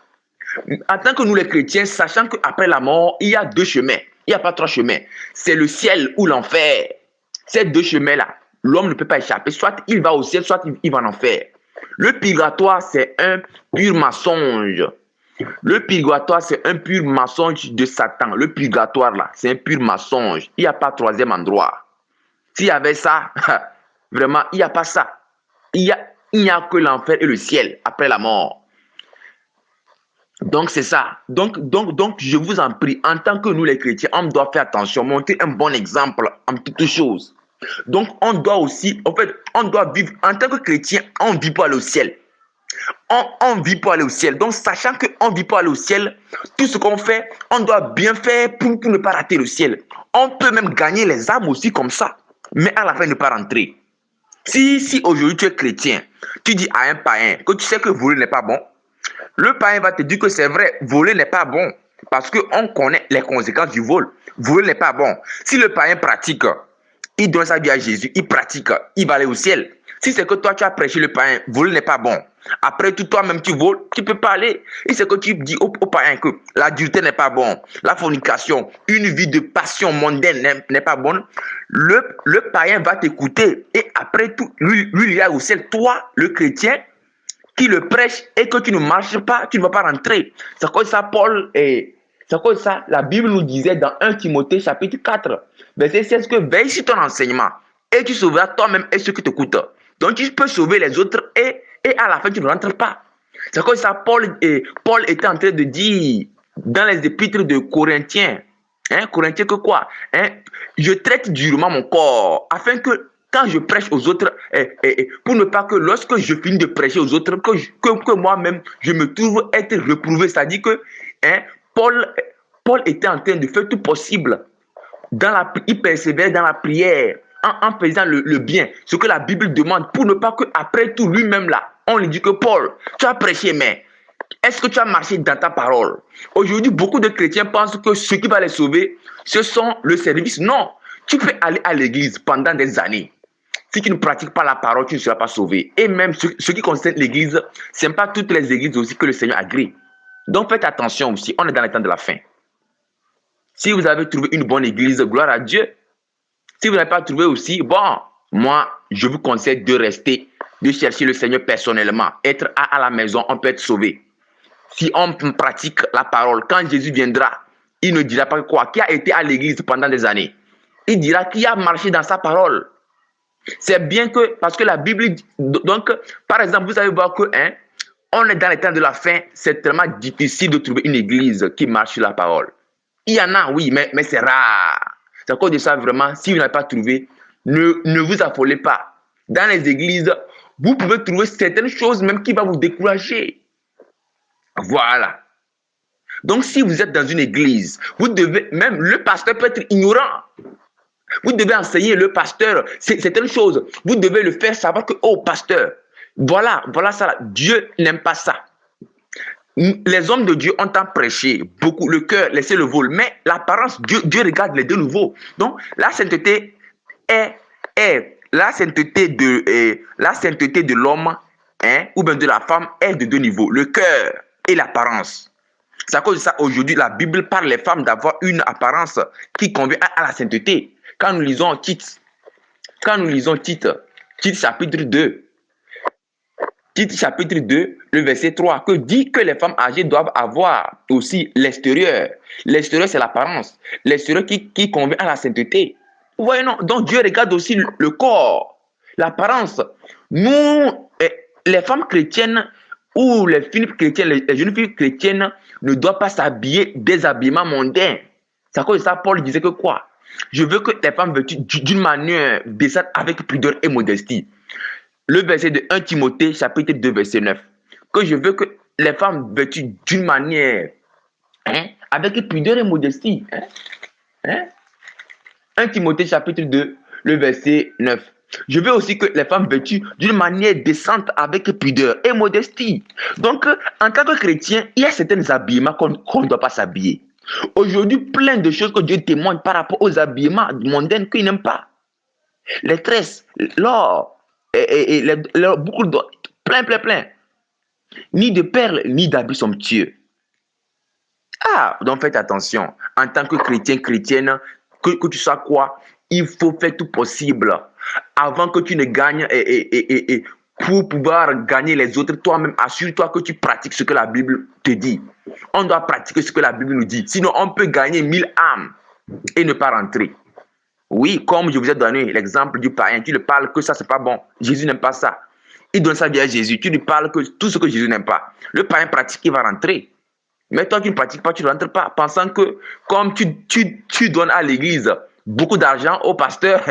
En tant que nous les chrétiens, sachant qu'après la mort, il y a deux chemins. Il n'y a pas trois chemins. C'est le ciel ou l'enfer. Ces deux chemins-là, l'homme ne peut pas échapper. Soit il va au ciel, soit il va en enfer. Le purgatoire, c'est un pur mensonge. Le purgatoire, c'est un pur mensonge de Satan. Le purgatoire, là, c'est un pur mensonge. Il n'y a pas troisième endroit. S'il y avait ça, vraiment, il n'y a pas ça. Il n'y a que l'enfer et le ciel après la mort. Donc, c'est ça. Donc, je vous en prie, en tant que nous les chrétiens, on doit faire attention, montrer un bon exemple en toutes choses. Donc, on doit aussi, en fait, on doit vivre, en tant que chrétien, on vit pour aller au ciel. On vit pour aller au ciel. Donc, sachant qu'on vit pour aller au ciel, tout ce qu'on fait, on doit bien faire pour ne pas rater le ciel. On peut même gagner les âmes aussi comme ça, mais à la fin ne pas rentrer. Si aujourd'hui tu es chrétien, tu dis à un païen que tu sais que voler n'est pas bon, le païen va te dire que c'est vrai, voler n'est pas bon, parce qu'on connaît les conséquences du vol. Voler n'est pas bon. Si le païen pratique, il donne sa vie à Jésus, il pratique, il va aller au ciel. Si c'est que toi tu as prêché le païen, voler n'est pas bon. Après tout, toi-même tu voles, tu peux pas aller. Et c'est que tu dis au païen que l'adultère n'est pas bon, la fornication, une vie de passion mondaine n'est pas bonne. Le païen va t'écouter et après tout, lui il ira au ciel. Toi, le chrétien, qui le prêche et que tu ne marches pas, tu ne vas pas rentrer. C'est comme ça, c'est comme ça, la Bible nous disait dans 1 Timothée chapitre 4, verset 16 que veille sur ton enseignement et tu sauveras toi-même et ceux qui t'écoutent. Donc tu peux sauver les autres et à la fin tu ne rentres pas. C'est comme ça, Paul était en train de dire dans les épîtres de Corinthiens, Corinthiens que quoi? Je traite durement mon corps afin que quand je prêche aux autres, pour ne pas que lorsque je finis de prêcher aux autres, que moi-même, je me trouve être reprouvé. C'est-à-dire que Paul était en train de faire tout possible. Il persévérait dans la prière, en faisant le bien, ce que la Bible demande, pour ne pas qu'après tout, lui-même là, on lui dit que Paul, tu as prêché, mais est-ce que tu as marché dans ta parole? Aujourd'hui, beaucoup de chrétiens pensent que ce qui va les sauver, ce sont le service. Non, tu peux aller à l'église pendant des années. Si tu ne pratiques pas la parole, tu ne seras pas sauvé. Et même ce qui concerne l'église, ce n'est pas toutes les églises aussi que le Seigneur agrée. Donc faites attention aussi, on est dans le temps de la fin. Si vous avez trouvé une bonne église, gloire à Dieu. Si vous n'avez pas trouvé aussi, bon, moi, je vous conseille de rester, de chercher le Seigneur personnellement. Être à la maison, on peut être sauvé. Si on pratique la parole, quand Jésus viendra, il ne dira pas quoi? Qui a été à l'église pendant des années? Il dira qui a marché dans sa parole. C'est bien que, parce que la Bible, donc, par exemple, vous allez voir que, on est dans les temps de la fin, c'est tellement difficile de trouver une église qui marche sur la parole. Il y en a, oui, mais c'est rare. C'est à cause de ça, vraiment, si vous n'avez pas trouvé, ne vous affolez pas. Dans les églises, vous pouvez trouver certaines choses même qui vont vous décourager. Voilà. Donc, si vous êtes dans une église, vous devez, même le pasteur peut être ignorant. Vous devez enseigner le pasteur certaines choses. Vous devez le faire savoir que, oh, pasteur, voilà ça. Dieu n'aime pas ça. Les hommes de Dieu ont tant prêché, beaucoup, le cœur, laissez le vol, mais l'apparence, Dieu regarde les deux nouveaux. Donc, la sainteté la sainteté de l'homme, ou bien de la femme, est de deux niveaux, le cœur et l'apparence. C'est à cause de ça, aujourd'hui, la Bible parle les femmes d'avoir une apparence qui convient à la sainteté. Quand nous lisons Tite chapitre 2, le verset 3, que dit que les femmes âgées doivent avoir aussi l'extérieur. L'extérieur, c'est l'apparence. L'extérieur qui convient à la sainteté. Vous voyez, non? Donc Dieu regarde aussi le corps, l'apparence. Nous, les femmes chrétiennes ou les filles chrétiennes, les jeunes filles chrétiennes ne doivent pas s'habiller des habillements mondains. C'est à cause de ça, Paul disait que quoi? Je veux que les femmes vêtues d'une manière décente avec pudeur et modestie. Le verset de 1 Timothée, chapitre 2, verset 9. Que je veux que les femmes vêtues d'une manière, avec pudeur et modestie. 1 Timothée, chapitre 2, le verset 9. Je veux aussi que les femmes vêtues d'une manière décente avec pudeur et modestie. Donc, en tant que chrétien, il y a certains habillements qu'on ne doit pas s'habiller. Aujourd'hui, plein de choses que Dieu témoigne par rapport aux habillements mondains qu'il n'aime pas. Les tresses, l'or, beaucoup d'or, plein. Ni de perles, ni d'habits somptueux. Donc faites attention. En tant que chrétien, chrétienne, que tu sois quoi, il faut faire tout possible avant que tu ne gagnes pour pouvoir gagner les autres, toi-même, assure-toi que tu pratiques ce que la Bible te dit. On doit pratiquer ce que la Bible nous dit. Sinon, on peut gagner 1000 âmes et ne pas rentrer. Oui, comme je vous ai donné l'exemple du païen, tu lui parles que ça, c'est pas bon. Jésus n'aime pas ça. Il donne sa vie à Jésus. Tu lui parles que tout ce que Jésus n'aime pas. Le païen pratique, il va rentrer. Mais toi, tu ne pratiques pas, tu ne rentres pas. Pensant que comme tu donnes à l'église beaucoup d'argent au pasteur,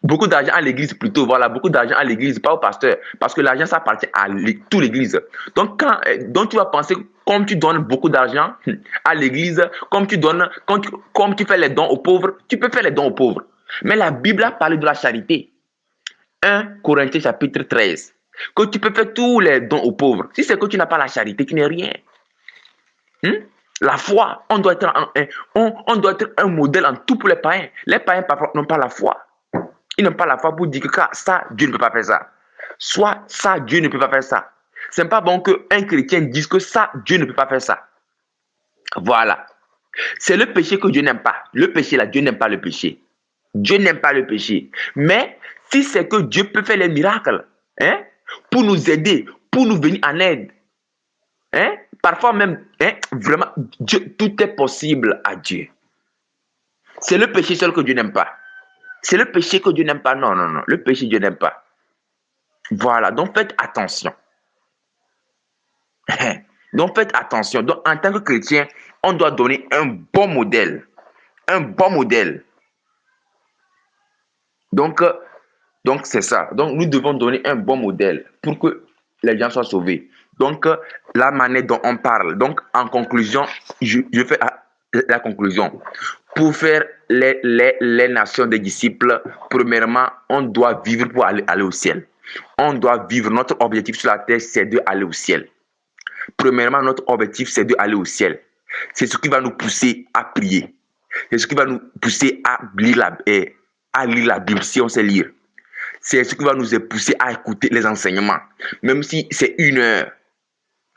beaucoup d'argent à l'église plutôt, voilà, beaucoup d'argent à l'église, pas au pasteur, parce que l'argent, ça appartient à toute l'église. Donc, tu vas penser, comme tu donnes beaucoup d'argent à l'église, comme tu fais les dons aux pauvres, tu peux faire les dons aux pauvres. Mais la Bible a parlé de la charité. 1 Corinthiens chapitre 13. Que tu peux faire tous les dons aux pauvres. Si c'est que tu n'as pas la charité, tu n'es rien. La foi, on doit être un modèle en tout pour les païens. Les païens parfois n'ont pas la foi. Ils n'ont pas la foi pour dire que ça, Dieu ne peut pas faire ça. Soit ça, Dieu ne peut pas faire ça. Ce n'est pas bon qu'un chrétien dise que ça, Dieu ne peut pas faire ça. Voilà. C'est le péché que Dieu n'aime pas. Le péché là, Dieu n'aime pas le péché. Dieu n'aime pas le péché. Mais si c'est que Dieu peut faire les miracles, pour nous aider, pour nous venir en aide, parfois même, vraiment, Dieu, tout est possible à Dieu. C'est le péché seul que Dieu n'aime pas. C'est le péché que Dieu n'aime pas. Non. Le péché, Dieu n'aime pas. Voilà. Donc, faites attention. Donc, faites attention. Donc, en tant que chrétien, on doit donner un bon modèle. Un bon modèle. Donc, c'est ça. Donc, nous devons donner un bon modèle pour que les gens soient sauvés. Donc, la manière dont on parle. Donc, en conclusion, je fais la conclusion. Pour faire les nations des disciples, premièrement, on doit vivre pour aller au ciel. On doit vivre. Notre objectif sur la terre, c'est d'aller au ciel. Premièrement, notre objectif, c'est d'aller au ciel. C'est ce qui va nous pousser à prier. C'est ce qui va nous pousser à lire la Bible si on sait lire. C'est ce qui va nous pousser à écouter les enseignements, même si c'est 1 heure.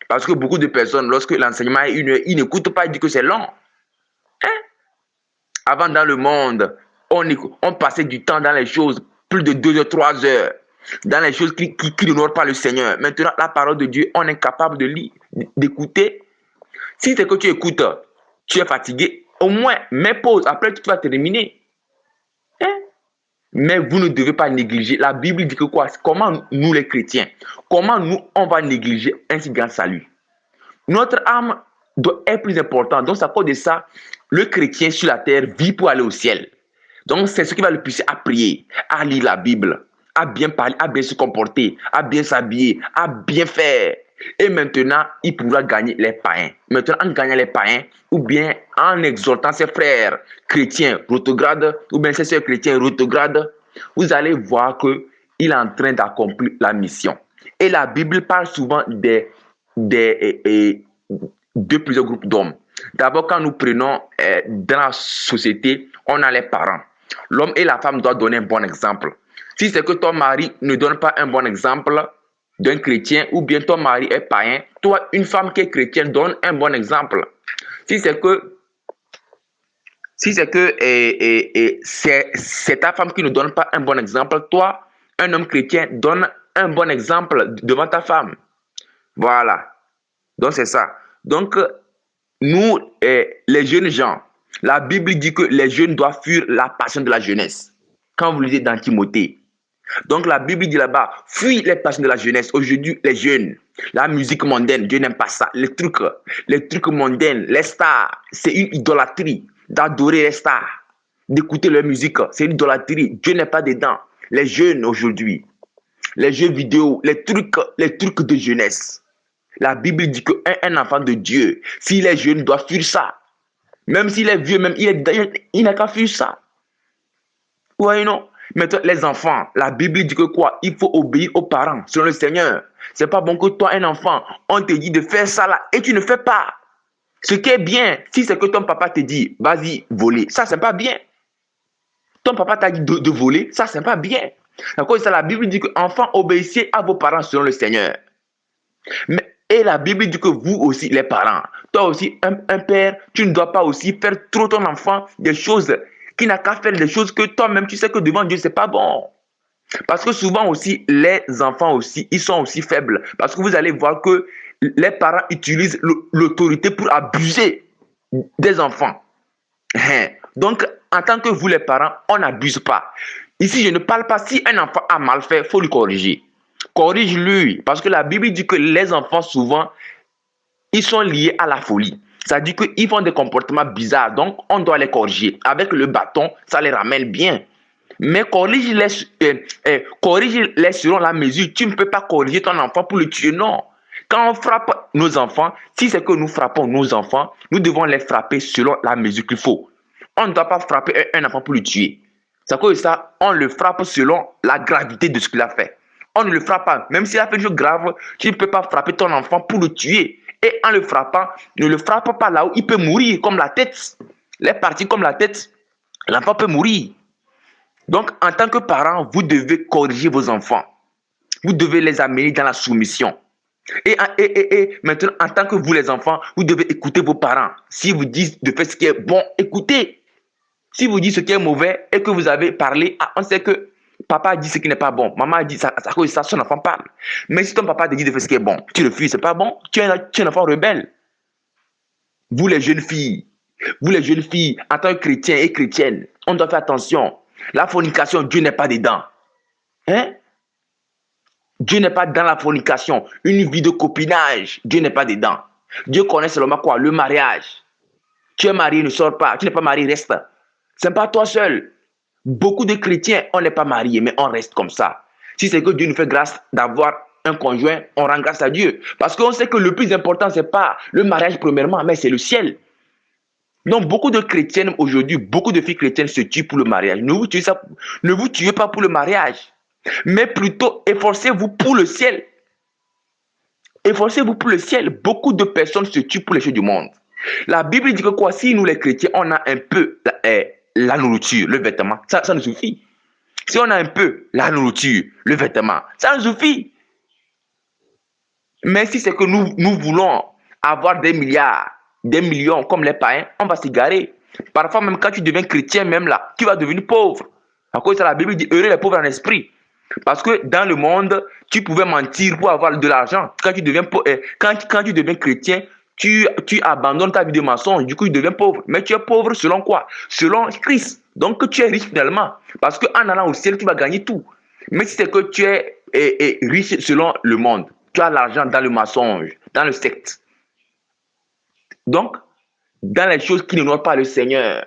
Parce que beaucoup de personnes, lorsque l'enseignement est 1 heure, ils n'écoutent pas, ils disent que c'est long. Avant, dans le monde, on passait du temps dans les choses, plus de 2 heures, 3 heures, dans les choses qui n'honorent pas le Seigneur. Maintenant, la parole de Dieu, on est capable de lire, d'écouter. Si c'est que tu écoutes, tu es fatigué, au moins, mets pause, après tu vas terminer. Mais vous ne devez pas négliger. La Bible dit que quoi? Comment nous les chrétiens, comment nous on va négliger un si grand salut? Notre âme est plus importante. Donc, c'est à cause de ça, le chrétien sur la terre vit pour aller au ciel. Donc, c'est ce qui va le pousser à prier, à lire la Bible, à bien parler, à bien se comporter, à bien s'habiller, à bien faire. Et maintenant, il pourra gagner les païens. Maintenant, en gagnant les païens, ou bien en exhortant ses frères chrétiens rétrogrades, ou bien ses sœurs chrétiens rétrogrades, vous allez voir qu'il est en train d'accomplir la mission. Et la Bible parle souvent de plusieurs groupes d'hommes. D'abord, quand nous prenons dans la société, on a les parents. L'homme et la femme doivent donner un bon exemple. Si c'est que ton mari ne donne pas un bon exemple d'un chrétien, ou bien ton mari est païen, toi, une femme qui est chrétienne, donne un bon exemple. Si c'est c'est ta femme qui ne donne pas un bon exemple, toi, un homme chrétien, donne un bon exemple devant ta femme. Voilà. Donc, c'est ça. Donc, nous, les jeunes gens, la Bible dit que les jeunes doivent fuir la passion de la jeunesse. Quand vous lisez dans Timothée. Donc, la Bible dit là-bas, fuis les passions de la jeunesse. Aujourd'hui, les jeunes, la musique mondaine, Dieu n'aime pas ça. Les trucs mondains, les stars, c'est une idolâtrie d'adorer les stars, d'écouter leur musique. C'est une idolâtrie. Dieu n'est pas dedans. Les jeunes aujourd'hui, les jeux vidéo, les trucs de jeunesse. La Bible dit qu'un enfant de Dieu, s'il est jeune, doit fuir ça. Même s'il est vieux, même il n'a qu'à fuir ça. Oui, non. Maintenant, les enfants, la Bible dit que quoi? Il faut obéir aux parents, selon le Seigneur. C'est pas bon que toi, un enfant, on te dit de faire ça là et tu ne fais pas. Ce qui est bien, si c'est que ton papa te dit, vas-y, voler, ça, c'est pas bien. Ton papa t'a dit de voler, ça, c'est pas bien. À cause de ça, la Bible dit que enfants, obéissez à vos parents selon le Seigneur. Et la Bible dit que vous aussi, les parents, toi aussi, un père, tu ne dois pas aussi faire trop ton enfant des choses qui n'a qu'à faire des choses que toi-même, tu sais que devant Dieu, c'est pas bon. Parce que souvent aussi, les enfants aussi, ils sont aussi faibles. Parce que vous allez voir que les parents utilisent l'autorité pour abuser des enfants. Donc, en tant que vous, les parents, on n'abuse pas. Ici, je ne parle pas si un enfant a mal fait, il faut le corriger. Corrige-lui. Parce que la Bible dit que les enfants, souvent, ils sont liés à la folie. Ça dit qu'ils font des comportements bizarres. Donc, on doit les corriger. Avec le bâton, ça les ramène bien. Mais corrige-les selon la mesure. Tu ne peux pas corriger ton enfant pour le tuer, non. Quand on frappe nos enfants, si c'est que nous frappons nos enfants, nous devons les frapper selon la mesure qu'il faut. On ne doit pas frapper un enfant pour le tuer. C'est à cause de ça, on le frappe selon la gravité de ce qu'il a fait. On ne le frappe pas. Même s'il a fait une chose grave, tu ne peux pas frapper ton enfant pour le tuer. Et en le frappant, ne le frappe pas là où il peut mourir, comme la tête. Les parties comme la tête, l'enfant peut mourir. Donc, en tant que parent, vous devez corriger vos enfants. Vous devez les amener dans la soumission. Et maintenant, en tant que vous, les enfants, vous devez écouter vos parents. Si vous dites de faire ce qui est bon, écoutez. Si vous dites ce qui est mauvais et que vous avez parlé, on sait que papa a dit ce qui n'est pas bon. Maman a dit ça, à cause de ça, son enfant parle. Mais si ton papa te dit de faire ce qui est bon, tu refuses, c'est pas bon. Tu es un enfant rebelle. Vous, les jeunes filles, en tant que chrétiens et chrétiennes, on doit faire attention. La fornication, Dieu n'est pas dedans. Hein? Dieu n'est pas dans la fornication. Une vie de copinage, Dieu n'est pas dedans. Dieu connaît seulement quoi? Le mariage. Tu es marié, ne sors pas. Tu n'es pas marié, reste. Ce n'est pas toi seul. Beaucoup de chrétiens, on n'est pas mariés, mais on reste comme ça. Si c'est que Dieu nous fait grâce d'avoir un conjoint, on rend grâce à Dieu. Parce qu'on sait que le plus important, ce n'est pas le mariage premièrement, mais c'est le ciel. Donc, beaucoup de chrétiennes aujourd'hui, beaucoup de filles chrétiennes se tuent pour le mariage. Ne vous tuez pas pour le mariage, mais plutôt efforcez-vous pour le ciel. Efforcez-vous pour le ciel. Beaucoup de personnes se tuent pour les choses du monde. La Bible dit que quoi? Si nous les chrétiens, on a un peu la nourriture, le vêtement, ça nous suffit. Si on a un peu la nourriture, le vêtement, ça nous suffit. Mais si c'est que nous voulons avoir des milliards, des millions comme les païens, on va s'égarer. Parfois, même quand tu deviens chrétien, même là, tu vas devenir pauvre. À cause de la Bible dit heureux les pauvres en esprit. Parce que dans le monde, tu pouvais mentir pour avoir de l'argent. Quand tu deviens, quand tu deviens chrétien, tu abandonnes ta vie de mensonge. Du coup, tu deviens pauvre. Mais tu es pauvre selon quoi? Selon Christ. Donc, tu es riche finalement. Parce qu'en allant au ciel, tu vas gagner tout. Mais si c'est que tu es riche selon le monde, tu as l'argent dans le mensonge, dans le secte. Donc, dans les choses qui n'honorent pas le Seigneur,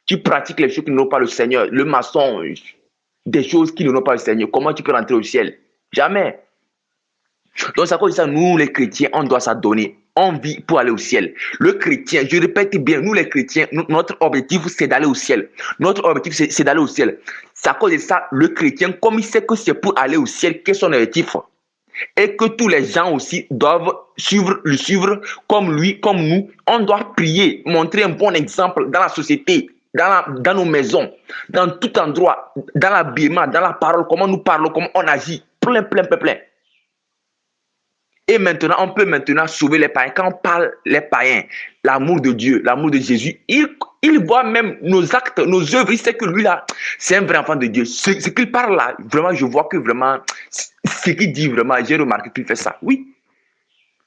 tu pratiques les choses qui n'honorent pas le Seigneur, le mensonge, des choses qui n'honorent pas le Seigneur. Comment tu peux rentrer au ciel? Jamais. Donc, c'est à cause de ça, nous les chrétiens, on doit s'adonner. On vit pour aller au ciel. Le chrétien, je répète bien, nous les chrétiens, notre objectif, c'est d'aller au ciel. Notre objectif, c'est d'aller au ciel. C'est à cause de ça, le chrétien, comme il sait que c'est pour aller au ciel, quel est son objectif? Et que tous les gens aussi doivent le suivre comme lui, comme nous. On doit prier, montrer un bon exemple dans la société, dans nos maisons, dans tout endroit, dans l'habillement, dans la parole, comment nous parlons, comment on agit. Plein. Et maintenant, on peut maintenant sauver les païens. Quand on parle les païens, l'amour de Dieu, l'amour de Jésus, il voit même nos actes, nos œuvres. Il sait que lui là, c'est un vrai enfant de Dieu. Ce qu'il parle là, vraiment, je vois que vraiment, ce qu'il dit vraiment, j'ai remarqué qu'il fait ça. Oui.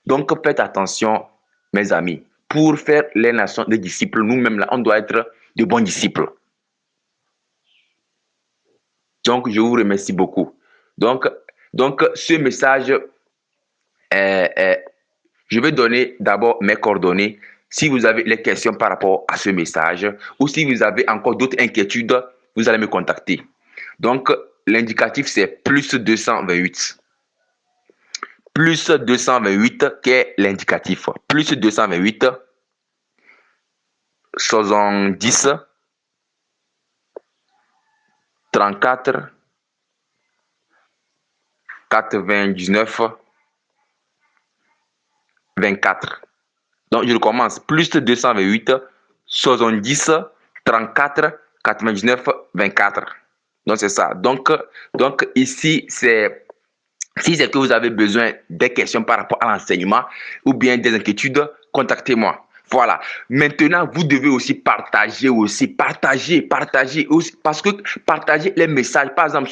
Donc, faites attention, mes amis. Pour faire les nations des disciples, nous-mêmes là, on doit être de bons disciples. Donc, je vous remercie beaucoup. Donc ce message, je vais donner d'abord mes coordonnées. Si vous avez des questions par rapport à ce message ou si vous avez encore d'autres inquiétudes, vous allez me contacter. Donc, l'indicatif, c'est plus 228. Plus 228 qui est l'indicatif. Plus 228, 70, 34, 99, 24. Donc, je recommence. Plus 228, 70, 34, 99, 24. Donc, c'est ça. Donc ici, si c'est que vous avez besoin des questions par rapport à l'enseignement ou bien des inquiétudes, contactez-moi. Voilà. Maintenant, vous devez aussi partager aussi. Partager aussi. Parce que partager les messages, par exemple,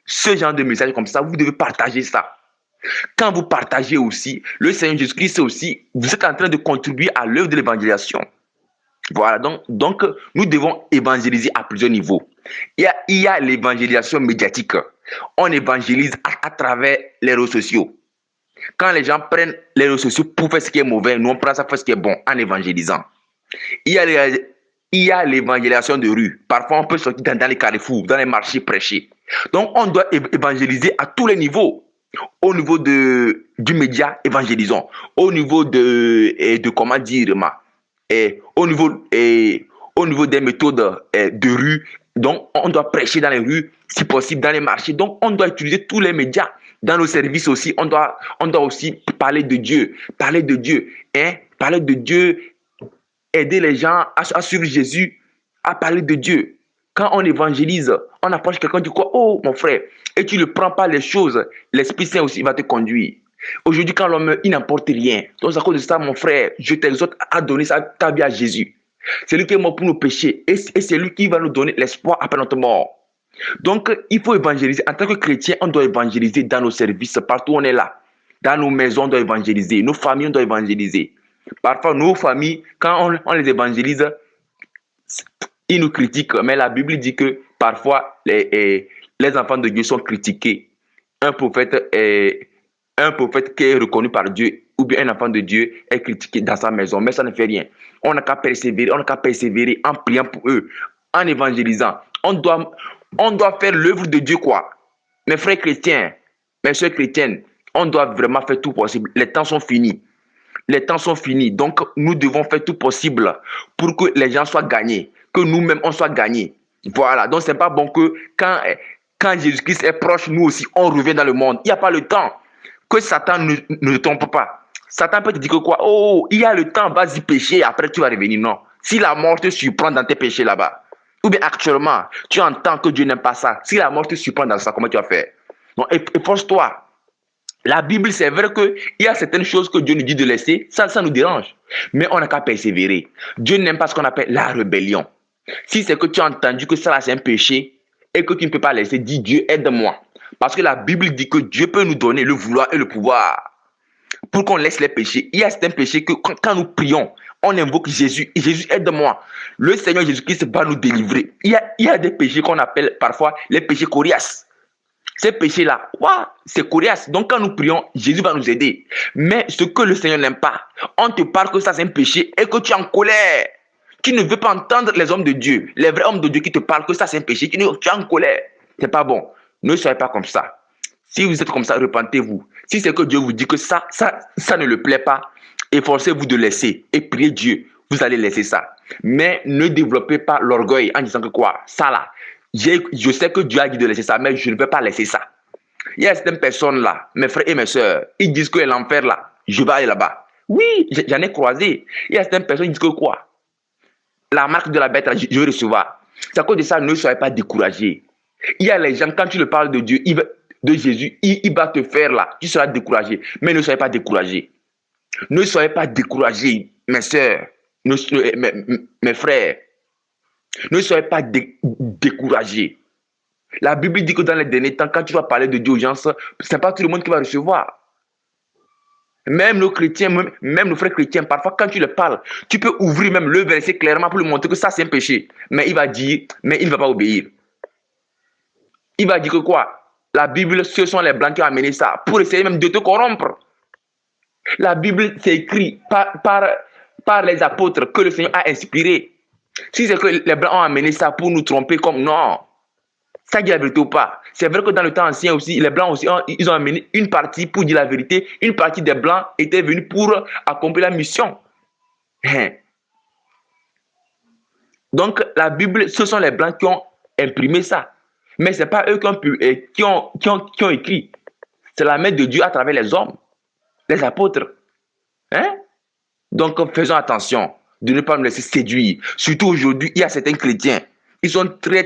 ce genre de messages comme ça, vous devez partager ça. Quand vous partagez aussi, le Seigneur Jésus-Christ aussi, vous êtes en train de contribuer à l'œuvre de l'évangélisation. Voilà, donc nous devons évangéliser à plusieurs niveaux. Il y a l'évangélisation médiatique. On évangélise à travers les réseaux sociaux. Quand les gens prennent les réseaux sociaux pour faire ce qui est mauvais, nous on prend ça pour faire ce qui est bon en évangélisant. Il y a l'évangélisation de rue. Parfois, on peut sortir dans les carrefours, dans les marchés prêcher. Donc, on doit évangéliser à tous les niveaux. Au niveau du média, évangélisons. Au niveau de comment dire, au niveau des méthodes de rue, donc on doit prêcher dans les rues, si possible dans les marchés. Donc, on doit utiliser tous les médias. Dans nos services aussi, on doit aussi parler de Dieu. Parler de Dieu. Parler de Dieu, aider les gens à suivre Jésus, à parler de Dieu. Quand on évangélise, on approche quelqu'un du quoi? Oh, mon frère, et tu ne prends pas les choses, l'Esprit Saint aussi va te conduire. Aujourd'hui, quand l'homme meurt, il n'emporte rien. Donc, à cause de ça, mon frère, je t'exhorte à donner ta vie à Jésus. C'est lui qui est mort pour nos péchés et c'est lui qui va nous donner l'espoir après notre mort. Donc, il faut évangéliser. En tant que chrétien, on doit évangéliser dans nos services, partout où on est là. Dans nos maisons, on doit évangéliser. Nos familles, on doit évangéliser. Parfois, nos familles, quand on les évangélise, ils nous critiquent, mais la Bible dit que parfois les enfants de Dieu sont critiqués. Un prophète qui est reconnu par Dieu ou bien un enfant de Dieu est critiqué dans sa maison, mais ça ne fait rien. On n'a qu'à persévérer en priant pour eux, en évangélisant. On doit, on doit faire l'œuvre de Dieu, quoi. Mes frères chrétiens, mes soeurs chrétiennes, on doit vraiment faire tout possible. Les temps sont finis. Les temps sont finis. Donc, nous devons faire tout possible pour que les gens soient gagnés, que nous-mêmes, on soit gagnés. Voilà. Donc, c'est pas bon que quand Jésus-Christ est proche, nous aussi, on revient dans le monde. Il n'y a pas le temps. Que Satan ne trompe pas. Satan peut te dire que quoi? Oh, il y a le temps, vas-y pécher, après tu vas revenir. Non. Si la mort te surprend dans tes péchés là-bas, ou bien actuellement, tu entends que Dieu n'aime pas ça. Si la mort te surprend dans ça, comment tu vas faire? Donc, efforce-toi. La Bible, c'est vrai qu'il y a certaines choses que Dieu nous dit de laisser, ça nous dérange. Mais on n'a qu'à persévérer. Dieu n'aime pas ce qu'on appelle la rébellion. Si c'est que tu as entendu que ça, c'est un péché et que tu ne peux pas laisser, dis Dieu, aide-moi. Parce que la Bible dit que Dieu peut nous donner le vouloir et le pouvoir pour qu'on laisse les péchés. Il y a certains péchés que quand nous prions, on invoque Jésus. Jésus, aide-moi. Le Seigneur Jésus-Christ va nous délivrer. Il y a des péchés qu'on appelle parfois les péchés coriaces. Ces péchés-là, c'est coriace. Donc quand nous prions, Jésus va nous aider. Mais ce que le Seigneur n'aime pas, on te parle que ça c'est un péché et que tu es en colère. Tu ne veux pas entendre les hommes de Dieu, les vrais hommes de Dieu qui te parlent que ça c'est un péché. Tu es en colère. C'est pas bon. Ne soyez pas comme ça. Si vous êtes comme ça, repentez-vous. Si c'est que Dieu vous dit que ça ne le plaît pas, efforcez-vous de laisser et priez Dieu. Vous allez laisser ça. Mais ne développez pas l'orgueil en disant que quoi, ça là, je sais que Dieu a dit de laisser ça, mais je ne peux pas laisser ça. Il y a certaines personnes là, mes frères et mes soeurs, ils disent que l'enfer là, je vais aller là-bas. Oui, j'en ai croisé. Il y a certaines personnes qui disent que quoi, la marque de la bête là, je vais recevoir. C'est à cause de ça, ne soyez pas découragés. Il y a les gens, quand tu leur parles de Dieu, de Jésus, il va te faire là, tu seras découragé. Mais ne soyez pas découragés. Ne soyez pas découragés, mes soeurs, mes frères. Ne soyez pas découragés. La Bible dit que dans les derniers temps, quand tu vas parler de Dieu aux gens, ce n'est pas tout le monde qui va recevoir. Même nos chrétiens, même nos frères chrétiens, parfois quand tu leur parles, tu peux ouvrir même le verset clairement pour lui montrer que ça c'est un péché. Mais il va dire, mais il ne va pas obéir. Il va dire que quoi? La Bible, ce sont les blancs qui ont amené ça pour essayer même de te corrompre. La Bible, c'est écrit par les apôtres que le Seigneur a inspiré. Si c'est que les blancs ont amené ça pour nous tromper comme non, ça dit la vérité ou pas. C'est vrai que dans le temps ancien aussi, les blancs aussi, ils ont amené une partie pour dire la vérité. Une partie des blancs était venue pour accomplir la mission. Donc la Bible, ce sont les blancs qui ont imprimé ça. Mais ce n'est pas eux qui ont écrit. C'est la main de Dieu à travers les hommes, les apôtres. Donc faisons attention de ne pas nous laisser séduire. Surtout aujourd'hui, il y a certains chrétiens. Ils sont très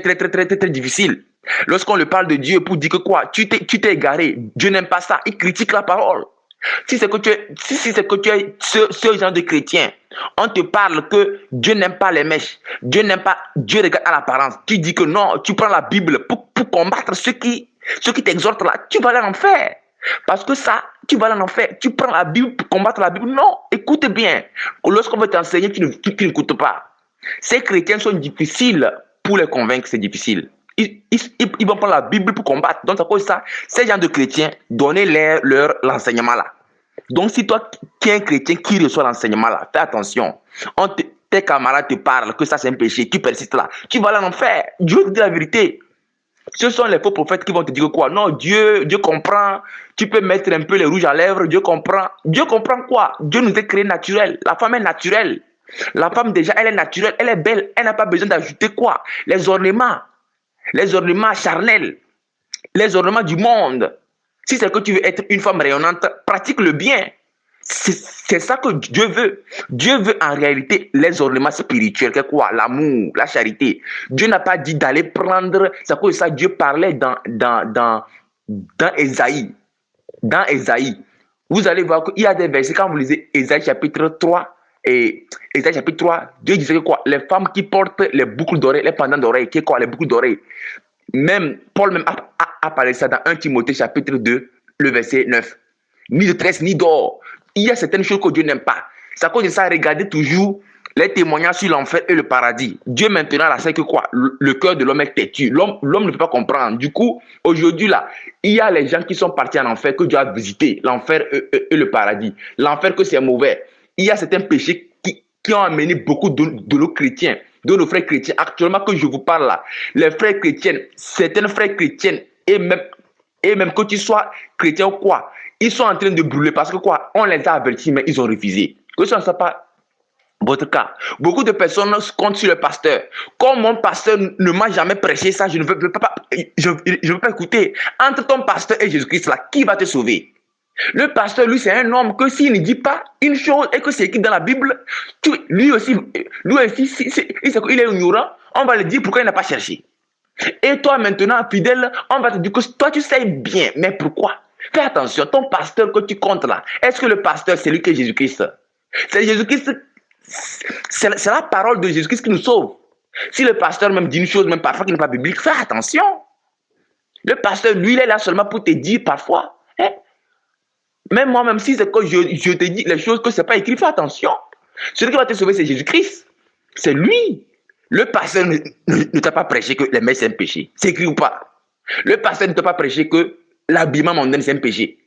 difficiles. Lorsqu'on leur parle de Dieu pour dire que quoi, tu t'es égaré, Dieu n'aime pas ça, il critique la parole. Si c'est que tu es ce genre de chrétien, on te parle que Dieu n'aime pas les mèches, Dieu regarde à l'apparence. Tu dis que non, tu prends la Bible pour combattre ceux qui t'exhortent là, tu vas aller en enfer. Parce que ça, tu vas aller en enfer. Tu prends la Bible pour combattre la Bible. Non, écoute bien. Lorsqu'on veut t'enseigner, tu n'écoutes pas. Ces chrétiens sont difficiles. Pour les convaincre, c'est difficile. Ils vont prendre la Bible pour combattre. Donc, à cause de ça, ces gens de chrétiens, donnez-leur l'enseignement là. Donc, si toi, qui es un chrétien qui reçoit l'enseignement là, fais attention. Tes camarades te parlent que ça c'est un péché, tu persistes là. Tu vas aller en enfer. Dieu te dit la vérité. Ce sont les faux prophètes qui vont te dire quoi? Non, Dieu comprend. Tu peux mettre un peu les rouges à lèvres. Dieu comprend. Dieu comprend quoi? Dieu nous a créé naturel. La femme est naturelle. La femme déjà, elle est naturelle. Elle est belle. Elle n'a pas besoin d'ajouter quoi? Les ornements charnels. Les ornements du monde. Si c'est que tu veux être une femme rayonnante, pratique le bien. C'est ça que Dieu veut. Dieu veut en réalité les ornements spirituels. C'est quoi? L'amour, la charité. Dieu n'a pas dit d'aller prendre. C'est à cause de ça Dieu parlait dans Ésaïe. Dans Ésaïe. Vous allez voir qu'il y a des versets, quand vous lisez Ésaïe chapitre 3, et Ésaïe chapitre 3, Dieu disait que quoi? Les femmes qui portent les boucles d'oreilles, les pendants d'oreilles, qui est quoi? Les boucles d'oreilles. Même, Paul même a parlé de ça dans 1 Timothée chapitre 2, le verset 9. Ni de tresse, ni d'or. Il y a certaines choses que Dieu n'aime pas. C'est à cause de ça, regardez toujours les témoignages sur l'enfer et le paradis. Dieu maintenant là, c'est que quoi? Le cœur de l'homme est têtu. L'homme ne peut pas comprendre. Du coup, aujourd'hui là, il y a les gens qui sont partis en enfer que Dieu a visité. L'enfer et le paradis. L'enfer que c'est mauvais. Il y a certains péchés qui ont amené beaucoup de nos chrétiens de nos frères chrétiens, actuellement que je vous parle là, les frères chrétiens, certains frères chrétiens, et même que tu sois chrétien ou quoi, ils sont en train de brûler parce que quoi, on les a avertis, mais ils ont refusé. Que ça ne soit pas votre cas. Beaucoup de personnes comptent sur le pasteur. Comme mon pasteur ne m'a jamais prêché ça, je ne veux pas, je veux pas écouter. Entre ton pasteur et Jésus-Christ là, qui va te sauver? Le pasteur, lui, c'est un homme que s'il ne dit pas une chose et que c'est écrit dans la Bible, lui aussi, il est ignorant, on va le dire pourquoi il n'a pas cherché. Et toi, maintenant, fidèle, on va te dire que toi, tu sais bien, mais pourquoi? Fais attention, ton pasteur que tu comptes là, est-ce que le pasteur, c'est lui qui est Jésus-Christ? C'est Jésus-Christ, c'est la parole de Jésus-Christ qui nous sauve. Si le pasteur même dit une chose, même parfois qui n'est pas biblique, fais attention. Le pasteur, lui, il est là seulement pour te dire parfois, hein? Même moi, même si c'est que je te dis les choses que ce n'est pas écrit, fais attention. Celui qui va te sauver, c'est Jésus-Christ. C'est lui. Le pasteur ne t'a pas prêché que les mets, c'est un péché. C'est écrit ou pas? Le pasteur ne t'a pas prêché que l'habillement mondain, c'est un péché.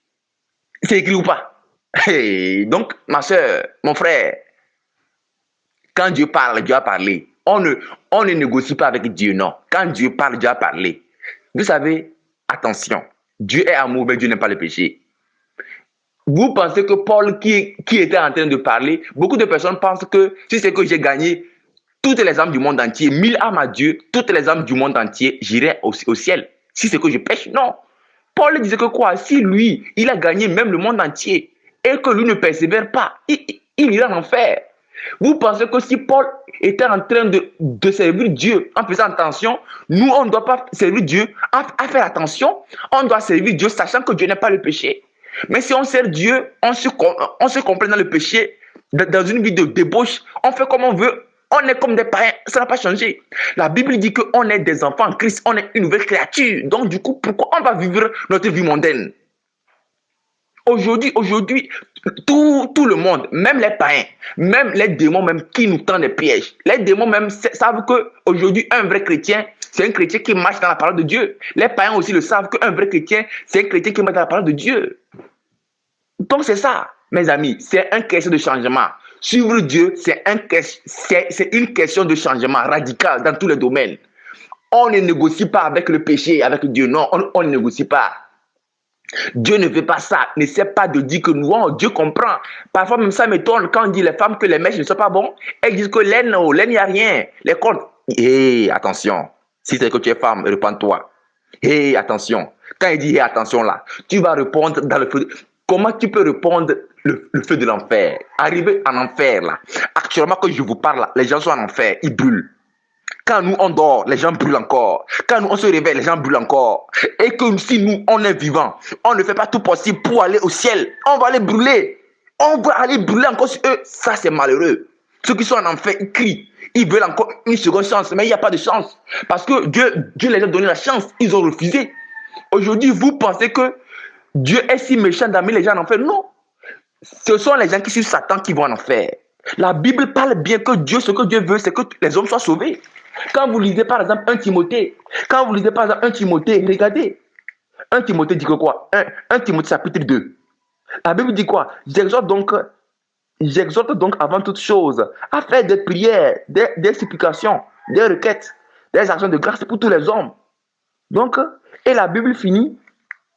C'est écrit ou pas? Hey, donc, ma soeur, mon frère, quand Dieu parle, Dieu a parlé. On ne négocie pas avec Dieu, non. Quand Dieu parle, Dieu a parlé. Vous savez, attention, Dieu est amour, mais Dieu n'aime pas le péché. Vous pensez que Paul, qui était en train de parler, beaucoup de personnes pensent que si c'est que j'ai gagné toutes les âmes du monde entier, 1000 âmes à Dieu, toutes les âmes du monde entier, j'irai au ciel. Si c'est que je pêche, non. Paul disait que quoi? Si lui, il a gagné même le monde entier et que lui ne persévère pas, il ira en enfer. Vous pensez que si Paul était en train de servir Dieu en faisant attention, nous, on ne doit pas servir Dieu à faire attention. On doit servir Dieu sachant que Dieu n'est pas le péché. Mais si on sert Dieu, on se complaît dans le péché, dans une vie de débauche, on fait comme on veut, on est comme des païens, ça n'a pas changé. La Bible dit qu'on est des enfants en Christ, on est une nouvelle créature. Donc du coup, pourquoi on va vivre notre vie mondaine? Aujourd'hui, tout le monde, même les païens, même les démons même qui nous tendent des pièges, les démons même savent qu'aujourd'hui, un vrai chrétien, c'est un chrétien qui marche dans la parole de Dieu. Les païens aussi le savent qu'un vrai chrétien, c'est un chrétien qui marche dans la parole de Dieu. Donc c'est ça, mes amis, c'est une question de changement. Suivre Dieu, c'est une question de changement radical dans tous les domaines. On ne négocie pas avec le péché, avec Dieu, non, on ne négocie pas. Dieu ne veut pas ça, n'essaie pas de dire que nous, Dieu comprend. Parfois même ça m'étonne quand on dit les femmes que les mèches ne sont pas bons, elles disent que laine, il n'y a rien, les comptes. Hé, attention, si c'est que tu es femme, répands-toi. Hé, attention, quand il dit hé, attention là, tu vas répondre dans le feu. Comment tu peux répondre le feu de l'enfer? Arriver en enfer là. Actuellement que je vous parle là, les gens sont en enfer, ils brûlent. Quand nous on dort, les gens brûlent encore. Quand nous on se réveille, les gens brûlent encore. Et que si nous on est vivants, on ne fait pas tout possible pour aller au ciel, on va aller brûler. On va aller brûler encore sur eux. Ça c'est malheureux. Ceux qui sont en enfer, ils crient. Ils veulent encore une seconde chance, mais il n'y a pas de chance. Parce que Dieu les a donné la chance, ils ont refusé. Aujourd'hui, vous pensez que Dieu est si méchant d'amener les gens en enfer? Non. Ce sont les gens qui suivent Satan qui vont en enfer. La Bible parle bien que Dieu, ce que Dieu veut, c'est que les hommes soient sauvés. Quand vous lisez par exemple 1 Timothée, regardez. 1 Timothée dit que quoi? 1 Timothée chapitre 2. La Bible dit quoi? J'exhorte donc avant toute chose à faire des prières, des supplications, des requêtes, des actions de grâce pour tous les hommes. Donc, et la Bible finit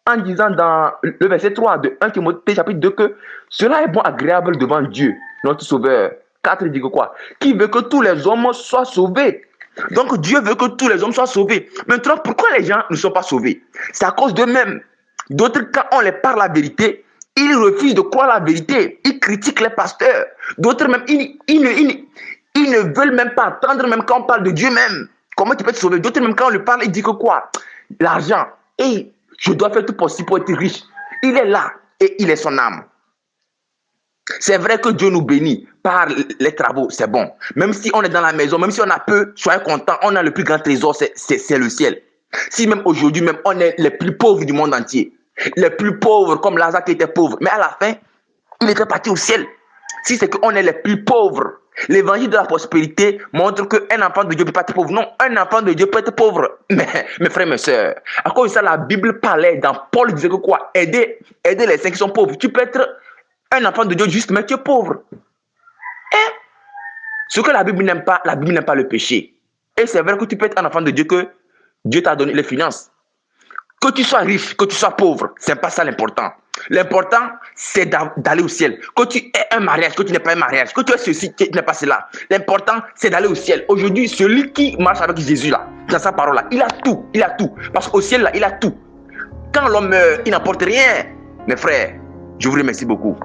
en disant dans le verset 3 de 1 Timothée chapitre 2 que cela est bon, agréable devant Dieu, notre Sauveur. 4 dit que quoi? Qui veut que tous les hommes soient sauvés. Donc Dieu veut que tous les hommes soient sauvés. Maintenant, pourquoi les gens ne sont pas sauvés? C'est à cause d'eux-mêmes. D'autres, quand on les parle la vérité, ils refusent de croire la vérité. Ils critiquent les pasteurs. D'autres même, ils ne veulent même pas entendre, même quand on parle de Dieu même. Comment tu peux te sauver? D'autres même, quand on lui parle, ils disent que quoi? L'argent. Et je dois faire tout possible pour être riche. Il est là et il est son âme. C'est vrai que Dieu nous bénit par les travaux, c'est bon. Même si on est dans la maison, même si on a peu, soyez contents, on a le plus grand trésor, c'est le ciel. Si même aujourd'hui, même on est les plus pauvres du monde entier, les plus pauvres comme Lazare qui était pauvre, mais à la fin, il était parti au ciel. Si c'est qu'on est les plus pauvres, l'évangile de la prospérité montre qu'un enfant de Dieu ne peut pas être pauvre. Non, un enfant de Dieu peut être pauvre. Mais mes frères, mes soeurs, à cause de ça, la Bible parlait, dans Paul disait que quoi? Aider les saints qui sont pauvres. Tu peux être un enfant de Dieu juste, mais tu es pauvre. Ce que la Bible n'aime pas le péché. Et c'est vrai que tu peux être un enfant de Dieu, que Dieu t'a donné les finances. Que tu sois riche, que tu sois pauvre, c'est pas ça l'important. L'important, c'est d'aller au ciel. Que tu aies un mariage, que tu n'aies pas un mariage, que tu aies ceci, que tu n'aies pas cela. L'important, c'est d'aller au ciel. Aujourd'hui, celui qui marche avec Jésus là, dans sa parole là, il a tout, il a tout. Parce qu'au ciel là, il a tout. Quand l'homme meurt, il n'apporte rien. Mes frères, je vous remercie beaucoup.